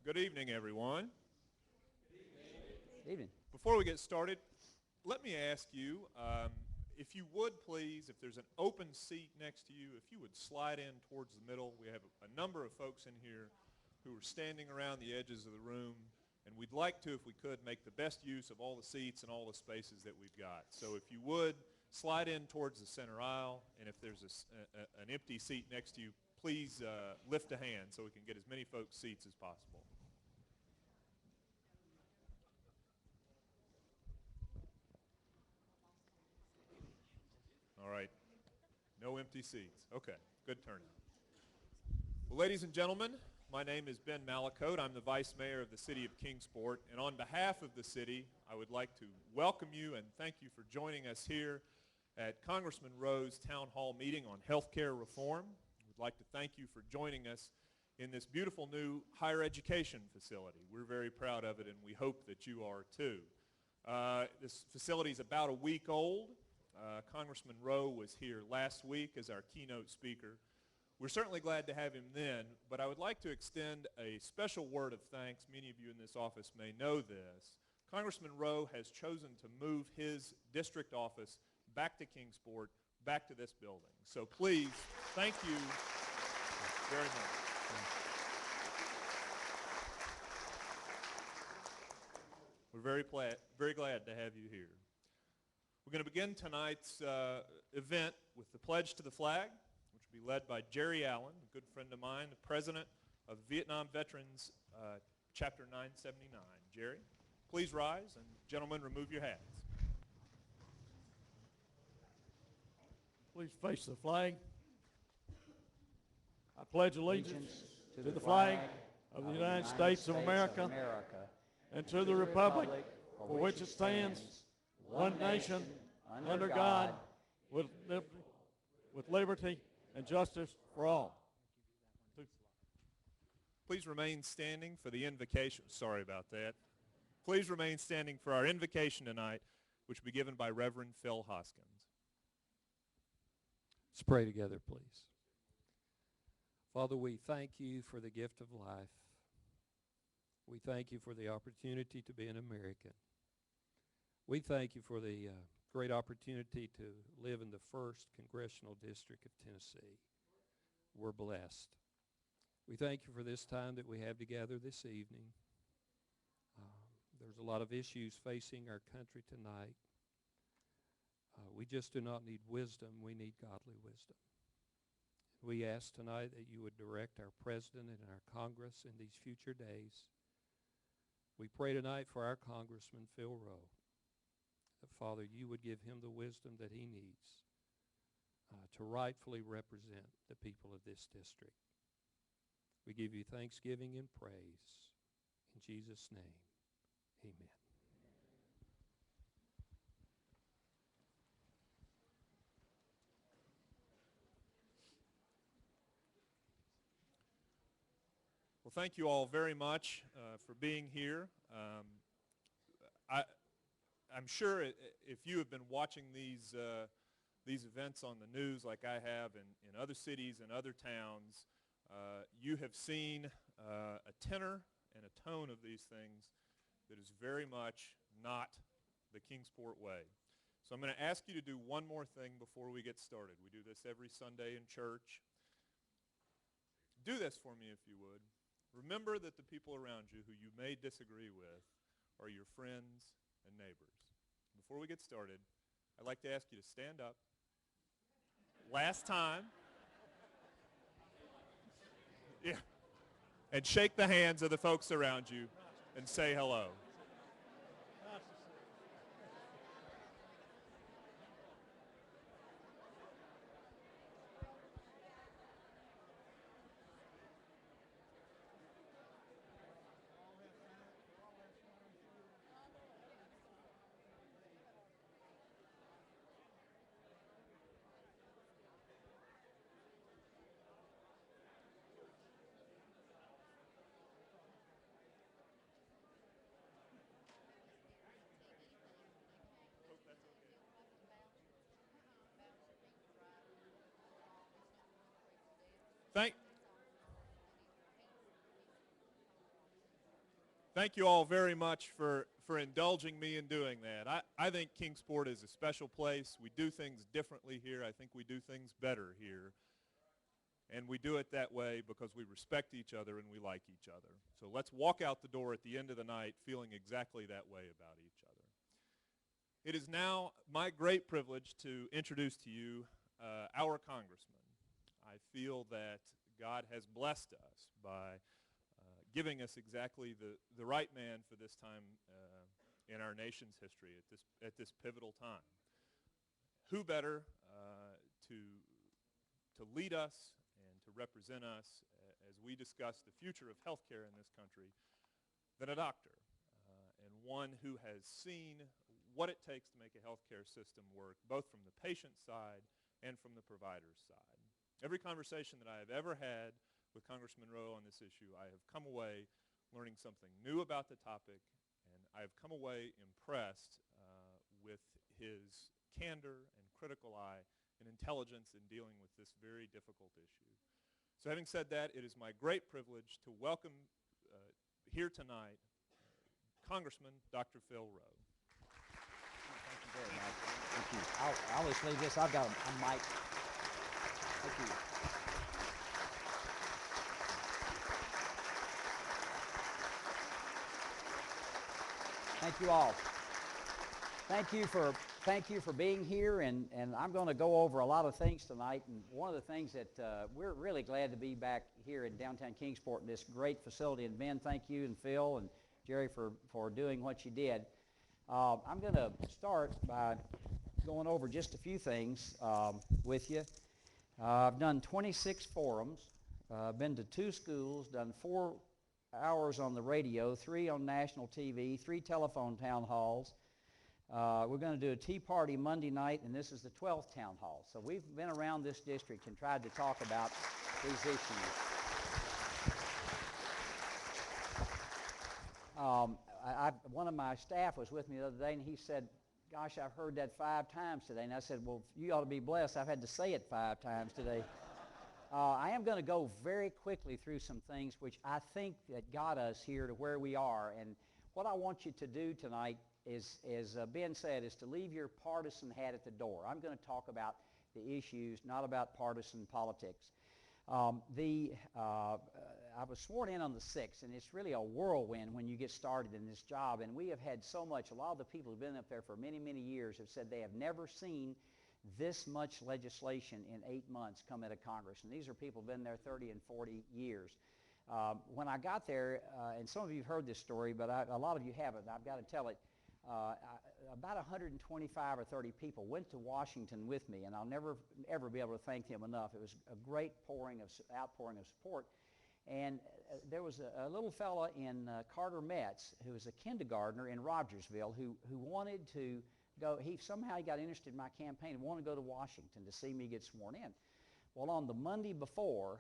Good evening, everyone. Good evening. Before we get started, let me ask you, if you would please, if there's an open seat next to you, if you would slide in towards the middle. We have a number of folks in here who are standing around the edges of the room, and we'd like to, if we could, make the best use of all the seats and all the spaces that we've got. So if you would, slide in towards the center aisle, and if there's an empty seat next to you, please lift a hand so we can get as many folks' seats as possible. All right. No empty seats. Okay. Good turnout. Well, ladies and gentlemen, my name is Ben Malacote. I'm the Vice Mayor of the City of Kingsport. And on behalf of the city, I would like to welcome you and thank you for joining us here at Congressman Rowe's Town Hall meeting on health care reform. We'd like to thank you for joining us in this beautiful new higher education facility. We're very proud of it, and we hope that you are too. This facility is about a week old. Congressman Rowe was here last week as our keynote speaker. We're certainly glad to have him then, but I would like to extend a special word of thanks. Many of you in this office may know this. Congressman Rowe has chosen to move his district office back to Kingsport, back to this building. So please, thank you very much. We're very glad to have you here. We're going to begin tonight's event with the Pledge to the Flag, which will be led by Jerry Allen, a good friend of mine, the president of Vietnam Veterans Chapter 979. Jerry, please rise, and gentlemen, remove your hats. Please face the flag. I pledge allegiance to the flag of the United States of America and to the republic for which it stands, one nation, under God, with liberty and justice for all. Please remain standing for the invocation. Sorry about that. Please remain standing for our invocation tonight, which will be given by Reverend Phil Hoskins. Let's pray together, please. Father, we thank you for the gift of life. We thank you for the opportunity to be an American. We thank you for the great opportunity to live in the 1st Congressional District of Tennessee. We're blessed. We thank you for this time that we have together this evening. There's a lot of issues facing our country tonight. We just do not need wisdom. We need godly wisdom. We ask tonight that you would direct our president and our Congress in these future days. We pray tonight for our Congressman, Phil Rowe. Father, you would give him the wisdom that he needs to rightfully represent the people of this district. We give you thanksgiving and praise. In Jesus' name, amen. Well, thank you all very much for being here. I'm sure if you have been watching these events on the news like I have in other cities and other towns, you have seen a tenor and a tone of these things that is very much not the Kingsport way. So I'm going to ask you to do one more thing before we get started. We do this every Sunday in church. Do this for me if you would. Remember that the people around you who you may disagree with are your friends and neighbors. Before we get started, I'd like to ask you to stand up. Last time. Yeah. And shake the hands of the folks around you and say hello. Thank you all very much for indulging me in doing that. I think Kingsport is a special place. We do things differently here. I think we do things better here. And we do it that way because we respect each other and we like each other. So let's walk out the door at the end of the night feeling exactly that way about each other. It is now my great privilege to introduce to you our congressman. I feel that God has blessed us by giving us exactly the right man for this time in our nation's history at this pivotal time. Who better to lead us and to represent us as we discuss the future of healthcare in this country than a doctor, and one who has seen what it takes to make a healthcare system work, both from the patient side and from the provider's side. Every conversation that I have ever had with Congressman Rowe on this issue, I have come away learning something new about the topic, and I have come away impressed with his candor and critical eye and intelligence in dealing with this very difficult issue. So having said that, it is my great privilege to welcome here tonight Congressman Dr. Phil Rowe. Thank you very much. Thank you. I'll always leave this. I've got a mic. Thank you. Thank you all. Thank you for being here, and I'm going to go over a lot of things tonight. And one of the things that we're really glad to be back here in downtown Kingsport in this great facility. And Ben, thank you, and Phil and Jerry for doing what you did. I'm going to start by going over just a few things with you. I've done 26 forums, been to 2 schools, done 4 hours on the radio, 3 on national TV, 3 telephone town halls. We're going to do a tea party Monday night, and this is the 12th town hall. So we've been around this district and tried to talk about these issues. One of my staff was with me the other day, and he said, gosh, I've heard that 5 times today. And I said, well, you ought to be blessed. I've had to say it 5 times today. I am going to go very quickly through some things which I think that got us here to where we are. And what I want you to do tonight is, as Ben said, is to leave your partisan hat at the door. I'm going to talk about the issues, not about partisan politics. I was sworn in on the 6th, and it's really a whirlwind when you get started in this job. And we have had so much. A lot of the people who've been up there for many, many years have said they have never seen this much legislation in 8 months come out of Congress. And these are people who've been there 30 and 40 years. When I got there, and some of you have heard this story, but a lot of you haven't, I've got to tell it, about 125 or 30 people went to Washington with me, and I'll never, ever be able to thank them enough. It was a great outpouring of support. And there was a little fella in Carter Metz who was a kindergartner in Rogersville who wanted to go. He somehow got interested in my campaign and wanted to go to Washington to see me get sworn in. Well, on the Monday before,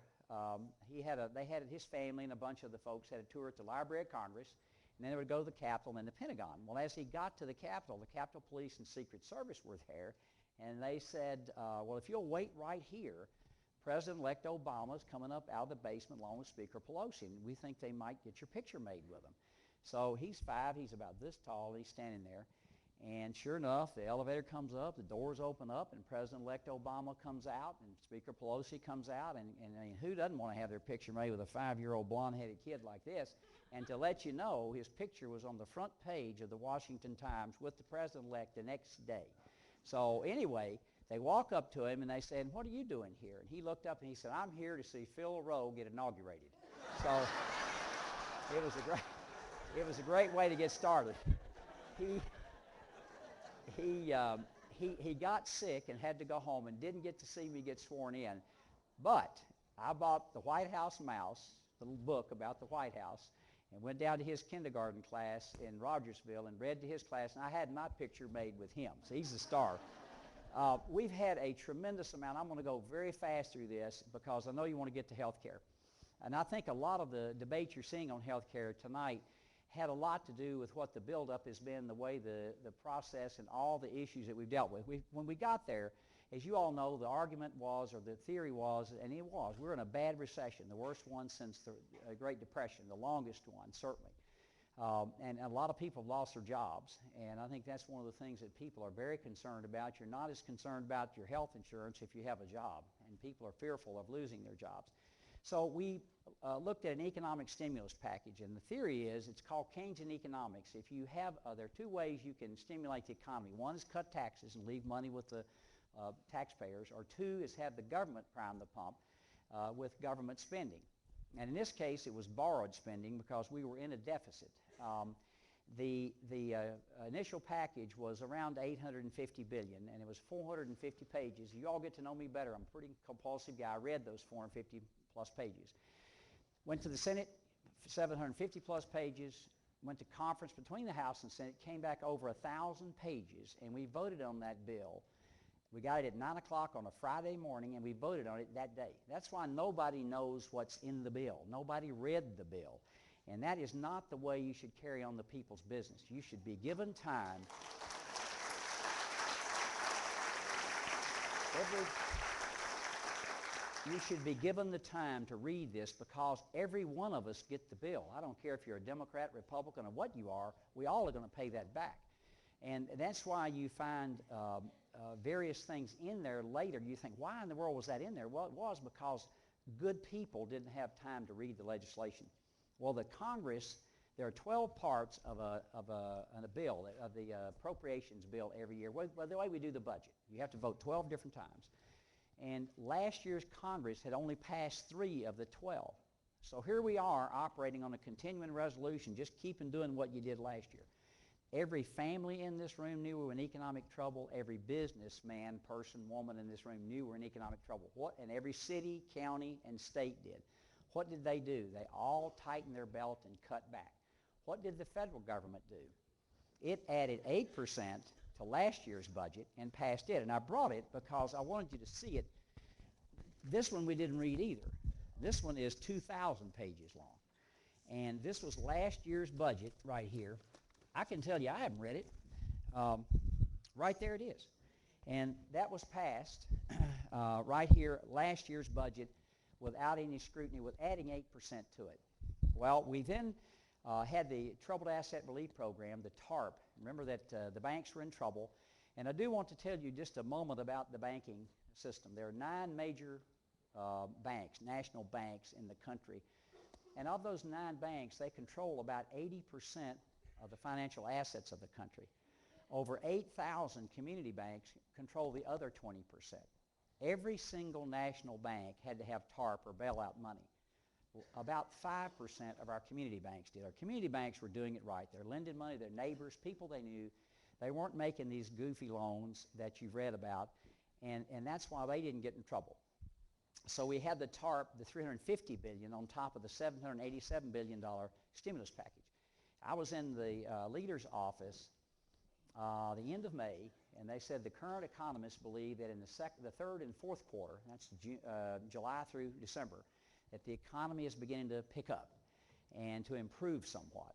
his family and a bunch of the folks had a tour at the Library of Congress, and then they would go to the Capitol and the Pentagon. Well, as he got to the Capitol Police and Secret Service were there, and they said, well, if you'll wait right here, President-elect Obama's coming up out of the basement along with Speaker Pelosi, and we think they might get your picture made with him. So he's 5, he's about this tall, and he's standing there. And sure enough, the elevator comes up, the doors open up, and President-elect Obama comes out, and Speaker Pelosi comes out, and I mean, who doesn't want to have their picture made with a 5-year-old blonde-headed kid like this? And to let you know, his picture was on the front page of the Washington Times with the President-elect the next day. So anyway, they walk up to him, and they said, what are you doing here? And he looked up, and he said, I'm here to see Phil Rowe get inaugurated. So it was a great way to get started. He got sick and had to go home and didn't get to see me get sworn in. But I bought the White House Mouse, the little book about the White House, and went down to his kindergarten class in Rogersville and read to his class, and I had my picture made with him. So he's a star. We've had a tremendous amount. I'm going to go very fast through this because I know you want to get to health care. And I think a lot of the debate you're seeing on health care tonight had a lot to do with what the buildup has been, the way the process and all the issues that we've dealt with. When we got there, as you all know, the argument was, or the theory was, and it was, we're in a bad recession, the worst one since the Great Depression, the longest one, certainly. And a lot of people have lost their jobs, and I think that's one of the things that people are very concerned about. You're not as concerned about your health insurance if you have a job, and people are fearful of losing their jobs. So we looked at an economic stimulus package, and the theory is it's called Keynesian economics. If you have, there are two ways you can stimulate the economy. One is cut taxes and leave money with the taxpayers, or two is have the government prime the pump with government spending. And in this case, it was borrowed spending because we were in a deficit. The initial package was around $850 billion, and it was 450 pages. You all get to know me better. I'm a pretty compulsive guy. I read those 450 plus pages. Went to the Senate, 750 plus pages. Went to conference between the House and Senate, came back over 1,000 pages, and we voted on that bill. We got it at 9 o'clock on a Friday morning, and we voted on it that day. That's why nobody knows what's in the bill. Nobody read the bill. And that is not the way you should carry on the people's business. You should be given time. You should be given the time to read this, because every one of us get the bill. I don't care if you're a Democrat, Republican, or what you are. We all are going to pay that back. And that's why you find various things in there later. You think, why in the world was that in there? Well, it was because good people didn't have time to read the legislation. Well, the Congress, there are 12 parts of a bill, of the appropriations bill every year. Well, the way we do the budget, you have to vote 12 different times. And last year's Congress had only passed 3 of the 12. So here we are operating on a continuing resolution, just keeping doing what you did last year. Every family in this room knew we were in economic trouble. Every businessman, person, woman in this room knew we were in economic trouble. And every city, county, and state did. What did they do? They all tightened their belt and cut back. What did the federal government do? It added 8% to last year's budget and passed it. And I brought it because I wanted you to see it. This one we didn't read either. This one is 2,000 pages long. And this was last year's budget right here. I can tell you I haven't read it. Right there it is. And that was passed right here, last year's budget, without any scrutiny, with adding 8% to it. Well, we then had the Troubled Asset Relief Program, the TARP. Remember that the banks were in trouble. And I do want to tell you just a moment about the banking system. There are 9 major banks, national banks in the country. And of those 9 banks, they control about 80% of the financial assets of the country. Over 8,000 community banks control the other 20%. Every single national bank had to have TARP or bailout money. About 5% of our community banks did. Our community banks were doing it right. They're lending money to their neighbors, people they knew. They weren't making these goofy loans that you've read about, and that's why they didn't get in trouble. So we had the TARP, the $350 billion, on top of the $787 billion stimulus package. I was in the leader's office the end of May, and they said the current economists believe that in the third and fourth quarter, that's July through December, that the economy is beginning to pick up and to improve somewhat.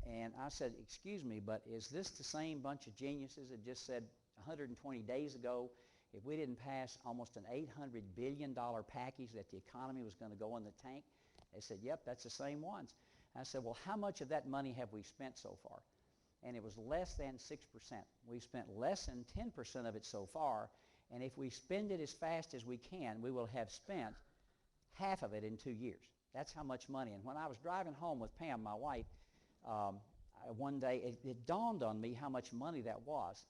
And I said, excuse me, but is this the same bunch of geniuses that just said 120 days ago, if we didn't pass almost an $800 billion package, that the economy was going to go in the tank? They said, yep, that's the same ones. I said, well, how much of that money have we spent so far? And it was less than 6%. We've spent less than 10% of it so far, and if we spend it as fast as we can, we will have spent half of it in 2 years. That's how much money. And when I was driving home with Pam, my wife, one day it dawned on me how much money that was.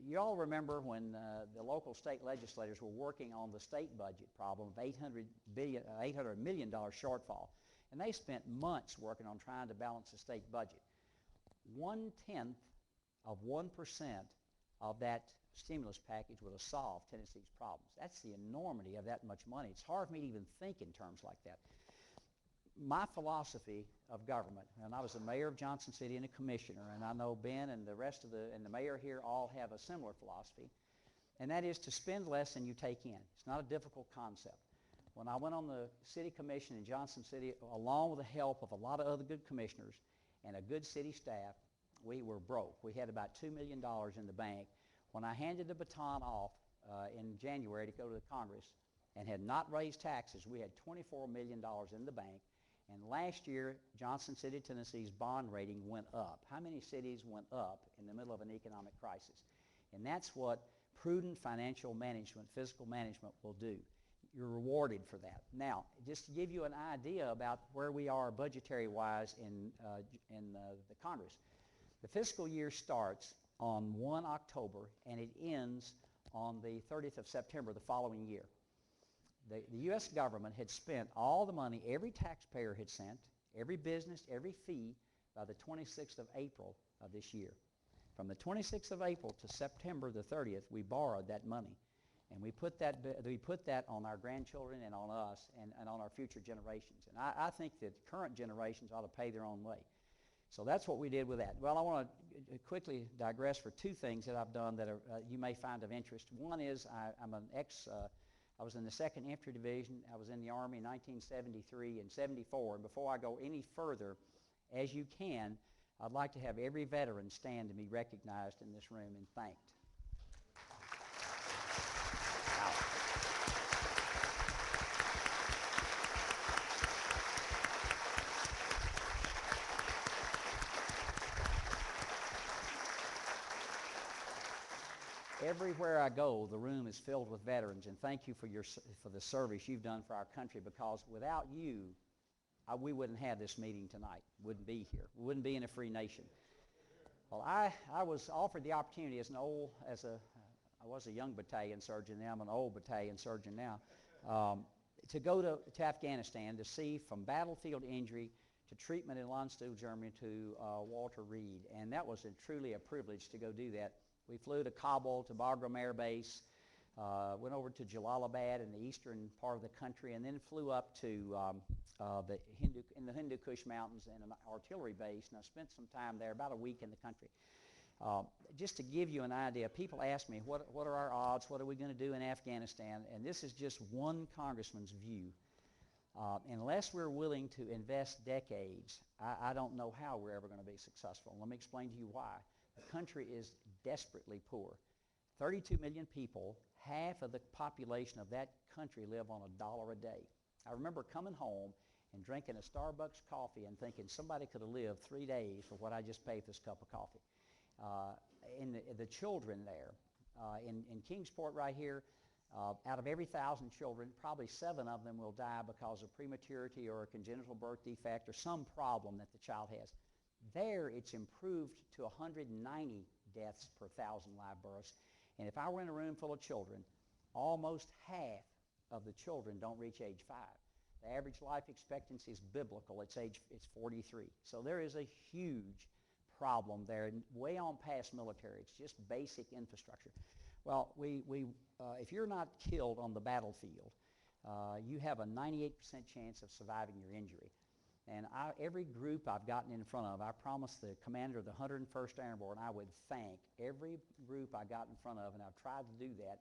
You all remember when the local state legislators were working on the state budget problem of $800 million shortfall. And they spent months working on trying to balance the state budget. 1/10 of 1% of that stimulus package would have solved Tennessee's problems. That's the enormity of that much money. It's hard for me to even think in terms like that. My philosophy of government, and I was the mayor of Johnson City and a commissioner, and I know Ben and the rest of the mayor here all have a similar philosophy, and that is to spend less than you take in. It's not a difficult concept. When I went on the city commission in Johnson City, along with the help of a lot of other good commissioners and a good city staff, we were broke. We had about $2 million in the bank. When I handed the baton off in January to go to the Congress and had not raised taxes, we had $24 million in the bank, And last year, Johnson City, Tennessee's bond rating went up. How many cities went up in the middle of an economic crisis? And that's what prudent financial management, fiscal management will do. You're rewarded for that. Now, just to give you an idea about where we are budgetary-wise in the Congress, the fiscal year starts on 1 October and it ends on the 30th of September the following year. The U.S. government had spent all the money every taxpayer had sent, every business, every fee, by the 26th of April of this year. From the 26th of April to September the 30th, we borrowed that money. And we put that on our grandchildren and on us and on our future generations. And I think that current generations ought to pay their own way. So that's what we did with that. Well, I want to quickly digress for two things that I've done that you may find of interest. One is I was in the 2nd Infantry Division. I was in the Army in 1973 and 74. And before I go any further, as you can, I'd like to have every veteran stand and be recognized in this room and thanked. Everywhere I go, the room is filled with veterans, and thank you for the service you've done for our country, because without you, we wouldn't have this meeting tonight. Wouldn't be here. We wouldn't be in a free nation. Well, I was offered the opportunity I was a young battalion surgeon, now I'm an old battalion surgeon now, to go to Afghanistan to see from battlefield injury to treatment in Landstuhl, Germany, to Walter Reed, and that was truly a privilege to go do that. We flew to Kabul, to Bagram Air Base, went over to Jalalabad in the eastern part of the country, and then flew up to the Hindu Kush Mountains and an artillery base, and I spent some time there, about a week in the country. Just to give you an idea, people ask me, what are our odds? What are we going to do in Afghanistan? And this is just one congressman's view. Unless we're willing to invest decades, I don't know how we're ever going to be successful. Let me explain to you why. The country is desperately poor. 32 million people, half of the population of that country live on $1 a day. I remember coming home and drinking a Starbucks coffee and thinking somebody could have lived 3 days for what I just paid for this cup of coffee. The children there, in Kingsport right here, out of every 1,000 children, probably 7 of them will die because of prematurity or a congenital birth defect or some problem that the child has. There, it's improved to 190 deaths per 1,000 live births. And if I were in a room full of children, almost half of the children don't reach age 5. The average life expectancy is biblical. It's 43. So there is a huge problem there, way on past military. It's just basic infrastructure. Well, if you're not killed on the battlefield, you have a 98% chance of surviving your injury. And every group I've gotten in front of, I promised the commander of the 101st Airborne I would thank every group I got in front of, and I've tried to do that,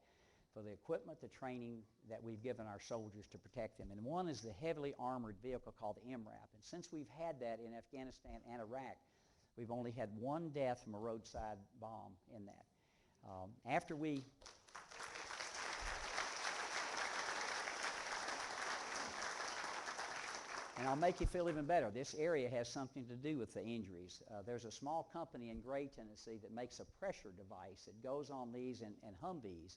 for the equipment, the training that we've given our soldiers to protect them. And one is the heavily armored vehicle called the MRAP. And since we've had that in Afghanistan and Iraq, we've only had 1 death from a roadside bomb in that. And I'll make you feel even better. This area has something to do with the injuries. There's a small company in Gray, Tennessee that makes a pressure device that goes on these and Humvees,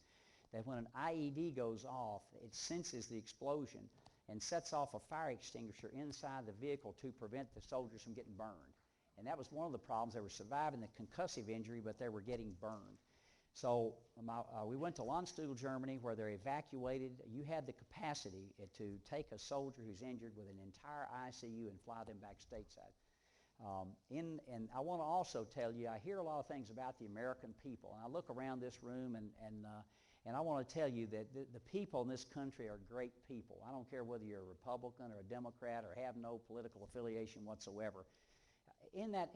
that when an IED goes off, it senses the explosion and sets off a fire extinguisher inside the vehicle to prevent the soldiers from getting burned. And that was one of the problems. They were surviving the concussive injury, but they were getting burned. So we went to Landstuhl, Germany, where they're evacuated. You had the capacity to take a soldier who's injured with an entire ICU and fly them back stateside. And I want to also tell you, I hear a lot of things about the American people. And I look around this room, and I want to tell you that the people in this country are great people. I don't care whether you're a Republican or a Democrat or have no political affiliation whatsoever. In that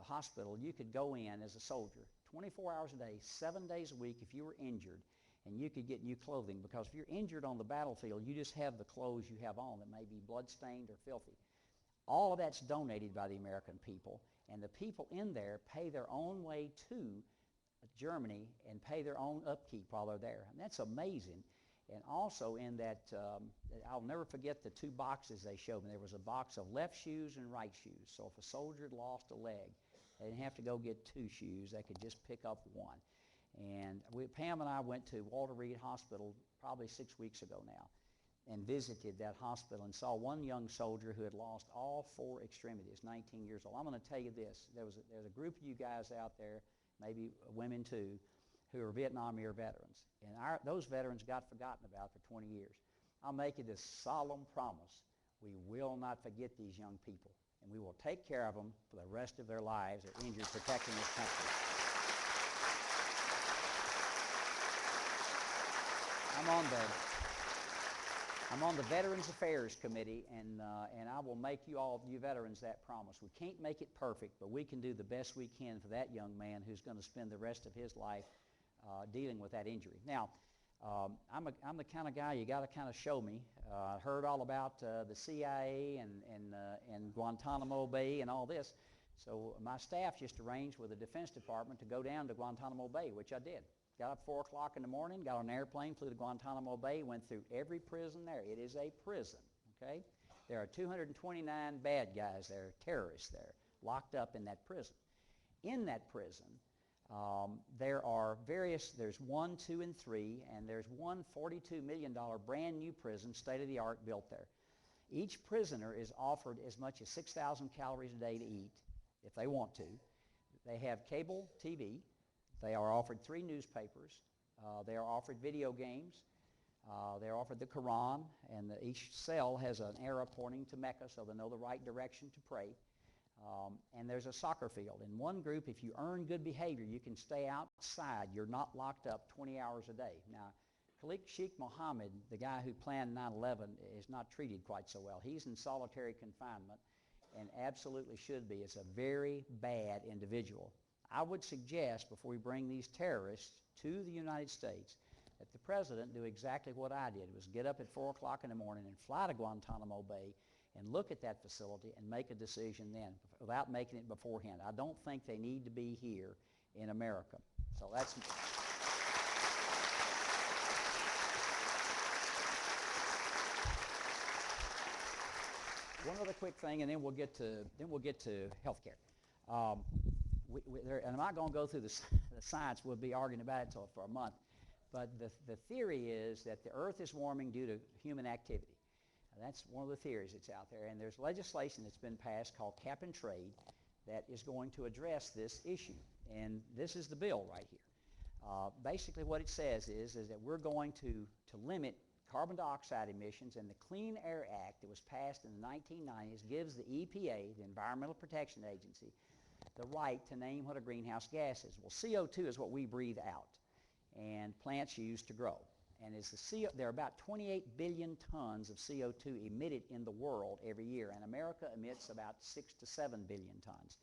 hospital, you could go in as a soldier 24 hours a day, 7 days a week if you were injured, and you could get new clothing, because if you're injured on the battlefield, you just have the clothes you have on that may be blood-stained or filthy. All of that's donated by the American people, and the people in there pay their own way to Germany and pay their own upkeep while they're there. And that's amazing. And also in that, I'll never forget the two boxes they showed me. There was a box of left shoes and right shoes. So if a soldier had lost a leg, they didn't have to go get two shoes. They could just pick up one. And Pam and I went to Walter Reed Hospital probably 6 weeks ago now and visited that hospital and saw one young soldier who had lost all 4 extremities, 19 years old. I'm going to tell you this. There's a group of you guys out there, maybe women too, who are Vietnam era veterans. And those veterans got forgotten about for 20 years. I'll make you this solemn promise. We will not forget these young people, and we will take care of them for the rest of their lives. They're injured protecting this country. I'm on the Veterans Affairs Committee, and I will make you veterans that promise. We can't make it perfect, but we can do the best we can for that young man who's going to spend the rest of his life dealing with that injury. Now, I'm the kind of guy you got to kind of show me. I heard all about the CIA and Guantanamo Bay and all this. So my staff just arranged with the Defense Department to go down to Guantanamo Bay, which I did. Got up 4 o'clock in the morning, got on an airplane, flew to Guantanamo Bay, went through every prison there. It is a prison, okay? There are 229 bad guys there, terrorists there, locked up in that prison. In that prison, there's 1, 2, and 3, and there's one $42 million brand new prison, state-of-the-art, built there. Each prisoner is offered as much as 6,000 calories a day to eat, if they want to. They have cable TV. They are offered 3 newspapers. They are offered video games. They are offered the Quran, and each cell has an arrow pointing to Mecca so they know the right direction to pray. And there's a soccer field. In one group, if you earn good behavior, you can stay outside. You're not locked up 20 hours a day. Now, Khalid Sheikh Mohammed, the guy who planned 9/11, is not treated quite so well. He's in solitary confinement and absolutely should be. It's a very bad individual. I would suggest, before we bring these terrorists to the United States, that the president do exactly what I did, was get up at 4 o'clock in the morning and fly to Guantanamo Bay and look at that facility and make a decision then, without making it beforehand. I don't think they need to be here in America. So that's... One other quick thing, and then we'll get to health care. And I'm not going to go through the science. We'll be arguing about it for a month. But the theory is that the earth is warming due to human activity. That's one of the theories that's out there. And there's legislation that's been passed called Cap and Trade that is going to address this issue. And this is the bill right here. Basically what it says is that we're going to limit carbon dioxide emissions, and the Clean Air Act that was passed in the 1990s gives the EPA, the Environmental Protection Agency, the right to name what a greenhouse gas is. Well, CO2 is what we breathe out and plants use to grow. And there are about 28 billion tons of CO2 emitted in the world every year, and America emits about 6 to 7 billion tons.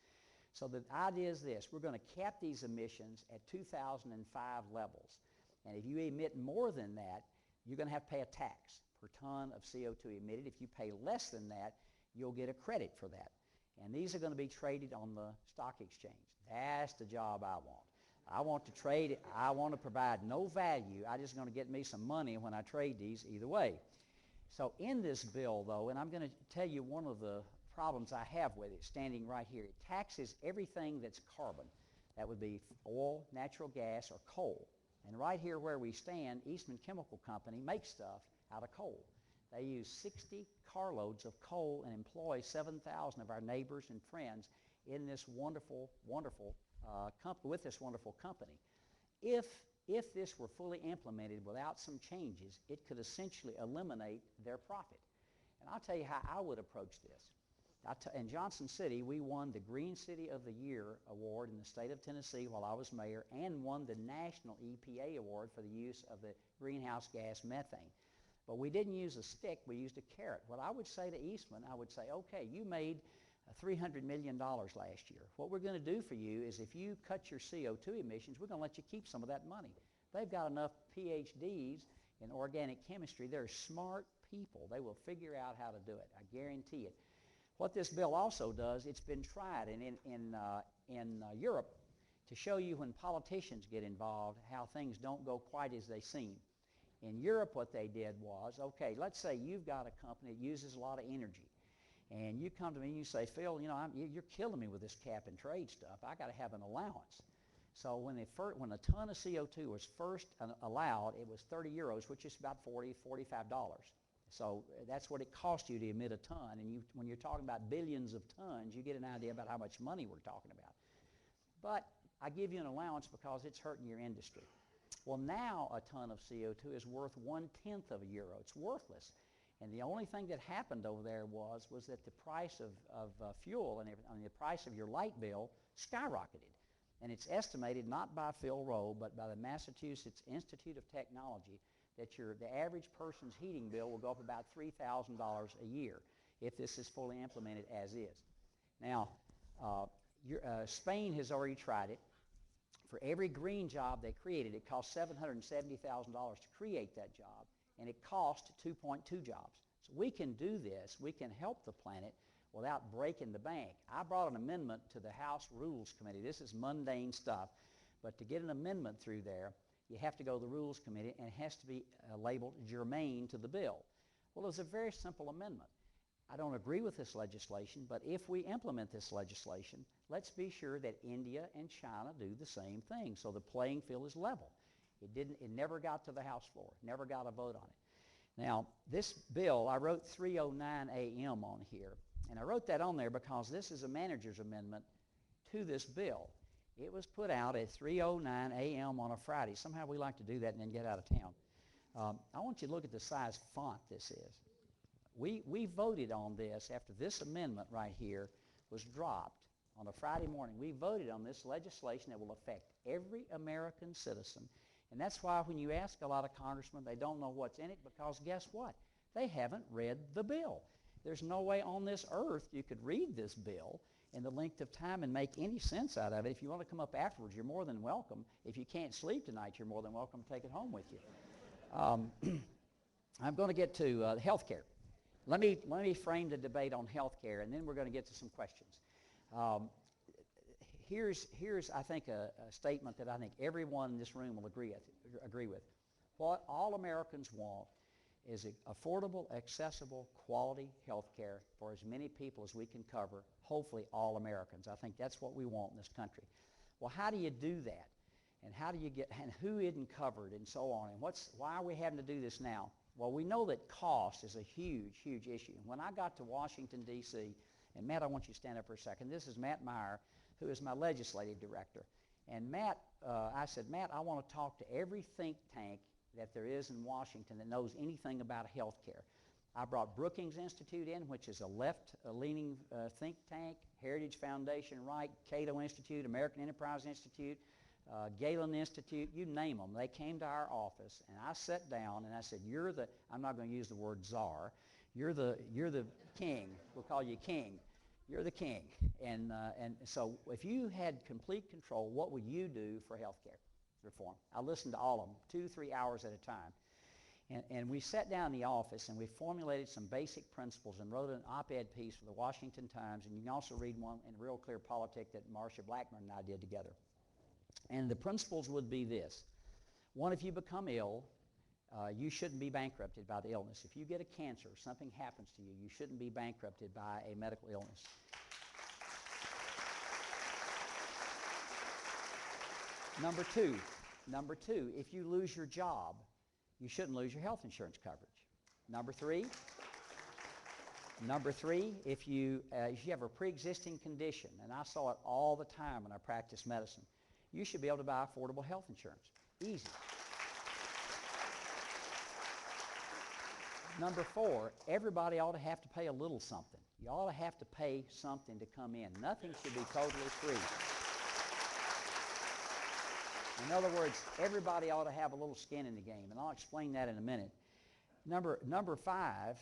So the idea is this: we're going to cap these emissions at 2005 levels. And if you emit more than that, you're going to have to pay a tax per ton of CO2 emitted. If you pay less than that, you'll get a credit for that. And these are going to be traded on the stock exchange. That's the job I want. I want to trade it. I want to provide no value. I'm just going to get me some money when I trade these either way. So in this bill, though, and I'm going to tell you one of the problems I have with it, standing right here, it taxes everything that's carbon. That would be oil, natural gas, or coal. And right here where we stand, Eastman Chemical Company makes stuff out of coal. They use 60 carloads of coal and employ 7,000 of our neighbors and friends in this wonderful, wonderful with this wonderful company. If this were fully implemented without some changes, it could essentially eliminate their profit. And I'll tell you how I would approach this. In Johnson City, we won the Green City of the Year award in the state of Tennessee while I was mayor, and won the National EPA award for the use of the greenhouse gas methane. But we didn't use a stick, we used a carrot. What I would say to Eastman, I would say, okay, you made $300 million last year. What we're going to do for you is, if you cut your CO2 emissions, we're going to let you keep some of that money. They've got enough PhDs in organic chemistry. They're smart people. They will figure out how to do it. I guarantee it. What this bill also does, it's been tried in Europe to show you when politicians get involved how things don't go quite as they seem. In Europe, what they did was, okay, let's say you've got a company that uses a lot of energy. And you come to me and you say, Phil, you're killing me with this cap and trade stuff. I got to have an allowance. So when a ton of CO2 was first allowed, it was 30 euros, which is about $40, $45. So that's what it cost you to emit a ton. And when you're talking about billions of tons, you get an idea about how much money we're talking about. But I give you an allowance because it's hurting your industry. Well, now a ton of CO2 is worth 1/10 of a euro. It's worthless. And the only thing that happened over there was that the price of fuel and the price of your light bill skyrocketed. And it's estimated not by Phil Rowe, but by the Massachusetts Institute of Technology that the average person's heating bill will go up about $3,000 a year if this is fully implemented as is. Now, Spain has already tried it. For every green job they created, it cost $770,000 to create that job, and it cost 2.2 jobs. So we can do this. We can help the planet without breaking the bank. I brought an amendment to the House Rules Committee. This is mundane stuff, but to get an amendment through there, you have to go to the Rules Committee, and it has to be labeled germane to the bill. Well, it's a very simple amendment. I don't agree with this legislation, but if we implement this legislation, let's be sure that India and China do the same thing so the playing field is level. It never got to the House floor, never got a vote on it. Now, this bill, I wrote 3:09 a.m. on here, and I wrote that on there because this is a manager's amendment to this bill. It was put out at 3:09 a.m. on a Friday. Somehow we like to do that and then get out of town. I want you to look at the size font this is. We voted on this after this amendment right here was dropped on a Friday morning. We voted on this legislation that will affect every American citizen. And that's why when you ask a lot of congressmen, they don't know what's in it because guess what? They haven't read the bill. There's no way on this earth you could read this bill in the length of time and make any sense out of it. If you want to come up afterwards, you're more than welcome. If you can't sleep tonight, you're more than welcome to take it home with you. I'm going to get to health care. Let me frame the debate on health care, and then we're going to get to some questions. Here's I think, a statement that I think everyone in this room will agree with. What all Americans want is affordable, accessible, quality health care for as many people as we can cover, hopefully all Americans. I think that's what we want in this country. Well, how do you do that? And how do you and who isn't covered and so on? And why are we having to do this now? Well, we know that cost is a huge, huge issue. When I got to Washington, D.C., and Matt, I want you to stand up for a second. This is Matt Meyer, who is my legislative director. And Matt, I said, Matt, I want to talk to every think tank that there is in Washington that knows anything about health care. I brought Brookings Institute in, which is a left-leaning think tank, Heritage Foundation, Right, Cato Institute, American Enterprise Institute, Galen Institute, you name them. They came to our office, and I sat down and I said, I'm not going to use the word czar, you're the king. We'll call you king. You're the king. And so if you had complete control, what would you do for health care reform? I listened to all of them, 2-3 hours at a time. And we sat down in the office and we formulated some basic principles and wrote an op-ed piece for the Washington Times, and you can also read one in Real Clear Politic that Marcia Blackburn and I did together. And the principles would be this. One, if you become ill, you shouldn't be bankrupted by the illness. If you get a cancer, something happens to you, you shouldn't be bankrupted by a medical illness. Number two, if you lose your job, you shouldn't lose your health insurance coverage. Number three, if you have a pre-existing condition, and I saw it all the time when I practiced medicine, you should be able to buy affordable health insurance. Easy. Number four, everybody ought to have to pay a little something. You ought to have to pay something to come in. Nothing should be totally free. In other words, everybody ought to have a little skin in the game, and I'll explain that in a minute. Number five,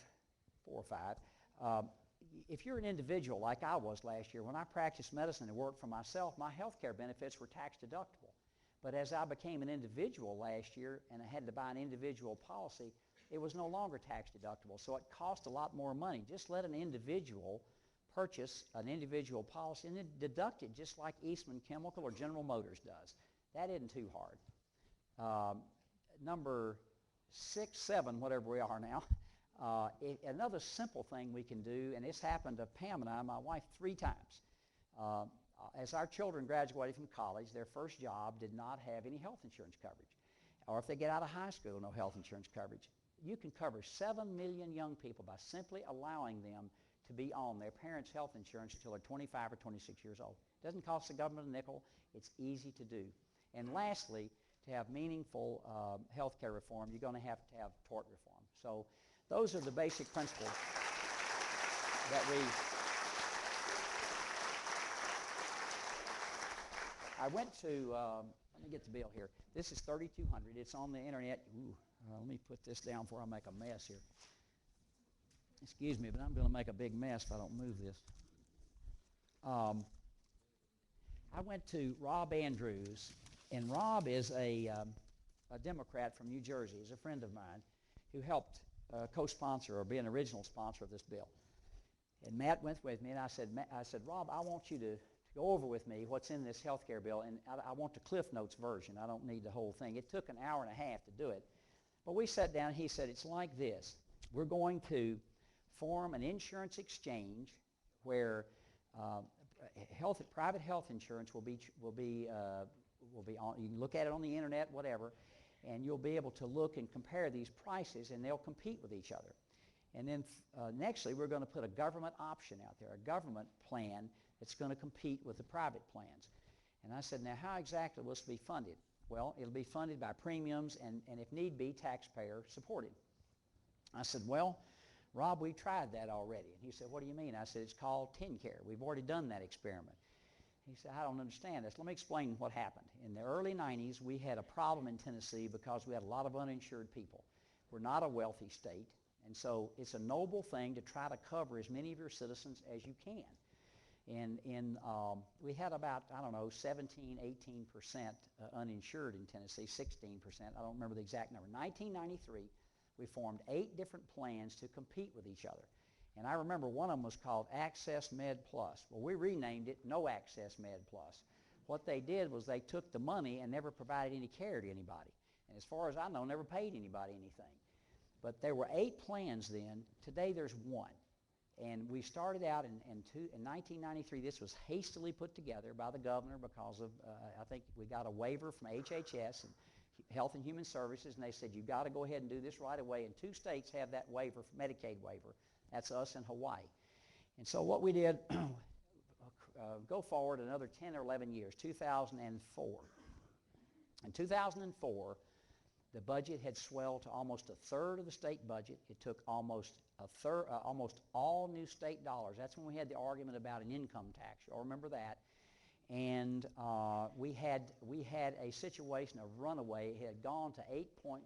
4 or 5, if you're an individual like I was last year, when I practiced medicine and worked for myself, my health care benefits were tax deductible. But as I became an individual last year and I had to buy an individual policy, it was no longer tax deductible. So it cost a lot more money. Just let an individual purchase an individual policy and then deduct it just like Eastman Chemical or General Motors does. That isn't too hard. Number 6, 7, whatever we are now. Another simple thing we can do, and this happened to Pam and I, my wife, 3 times. As our children graduated from college, their first job did not have any health insurance coverage. Or if they get out of high school, no health insurance coverage. You can cover 7 million young people by simply allowing them to be on their parents' health insurance until they're 25 or 26 years old. It doesn't cost the government a nickel. It's easy to do. And lastly, to have meaningful health care reform, you're going to have tort reform. So those are the basic principles that I went to, let me get the bill here. This is $3,200. It's on the internet. Let me put this down before I make a mess here. Excuse me, but I'm going to make a big mess if I don't move this. I went to Rob Andrews, and Rob is a Democrat from New Jersey. He's a friend of mine who helped co-sponsor or be an original sponsor of this bill. And Matt went with me, and I said, Rob, I want you to go over with me what's in this health care bill, and I want the Cliff Notes version. I don't need the whole thing. It took an hour and a half to do it. But we sat down, and he said, it's like this. We're going to form an insurance exchange where private health insurance will be on. You can look at it on the internet, whatever, and you'll be able to look and compare these prices, and they'll compete with each other. And then nextly, we're going to put a government option out there, a government plan that's going to compete with the private plans. And I said, now how exactly will this be funded? Well, it'll be funded by premiums and if need be, taxpayer supported. I said, well, Rob, we tried that already. And he said, what do you mean? I said, it's called TennCare. We've already done that experiment. He said, I don't understand this. Let me explain what happened. In the early 90s, we had a problem in Tennessee because we had a lot of uninsured people. We're not a wealthy state, and so it's a noble thing to try to cover as many of your citizens as you can. And we had about, 17, 18% uninsured in Tennessee, 16%. I don't remember the exact number. 1993, we formed 8 different plans to compete with each other. And I remember one of them was called Access Med Plus. Well, we renamed it No Access Med Plus. What they did was they took the money and never provided any care to anybody. And as far as I know, never paid anybody anything. But there were 8 plans then. Today there's 1. And we started out in 1993. This was hastily put together by the governor because of, I think we got a waiver from HHS and Health and Human Services, and they said, you've got to go ahead and do this right away. And 2 states have that waiver, Medicaid waiver. That's us and Hawaii. And so what we did, go forward another 10 or 11 years, 2004. In 2004, the budget had swelled to almost 1/3 of the state budget. It took almost all new state dollars. That's when we had the argument about an income tax. You all remember that? And we had a situation of runaway. It had gone to $8.5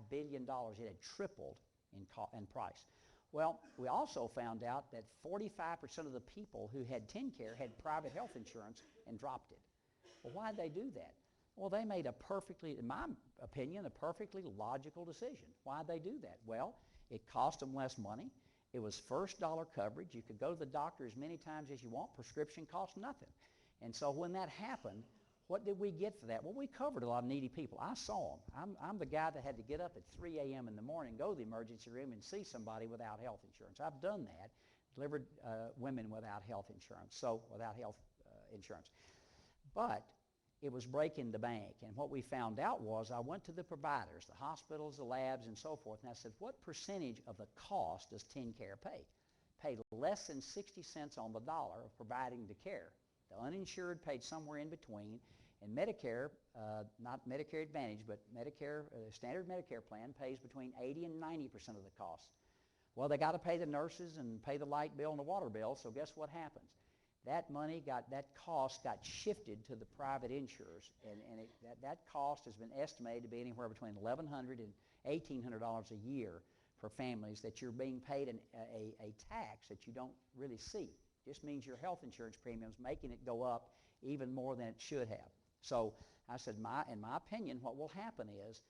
billion. It had tripled in price. Well, we also found out that 45% of the people who had TennCare had private health insurance and dropped it. Well, why did they do that? Well, they made in my opinion, a perfectly logical decision. Why did they do that? Well, it cost them less money. It was first dollar coverage. You could go to the doctor as many times as you want. Prescription cost nothing. And so when that happened, what did we get for that? Well, we covered a lot of needy people. I saw them. I'm the guy that had to get up at 3 a.m. in the morning, go to the emergency room, and see somebody without health insurance. I've done that, delivered women without health insurance, insurance. But it was breaking the bank. And what we found out was I went to the providers, the hospitals, the labs, and so forth, and I said, what percentage of the cost does TennCare pay? Paid less than 60 cents on the dollar of providing the care. The uninsured paid somewhere in between, and Medicare, not Medicare Advantage, but Medicare, standard Medicare plan pays between 80 and 90% of the cost. Well, they got to pay the nurses and pay the light bill and the water bill, so guess what happens? That cost got shifted to the private insurers, and that cost has been estimated to be anywhere between $1,100 and $1,800 a year for families that you're being paid a tax that you don't really see. Just means your health insurance premiums making it go up even more than it should have. So I said, in my opinion, what will happen is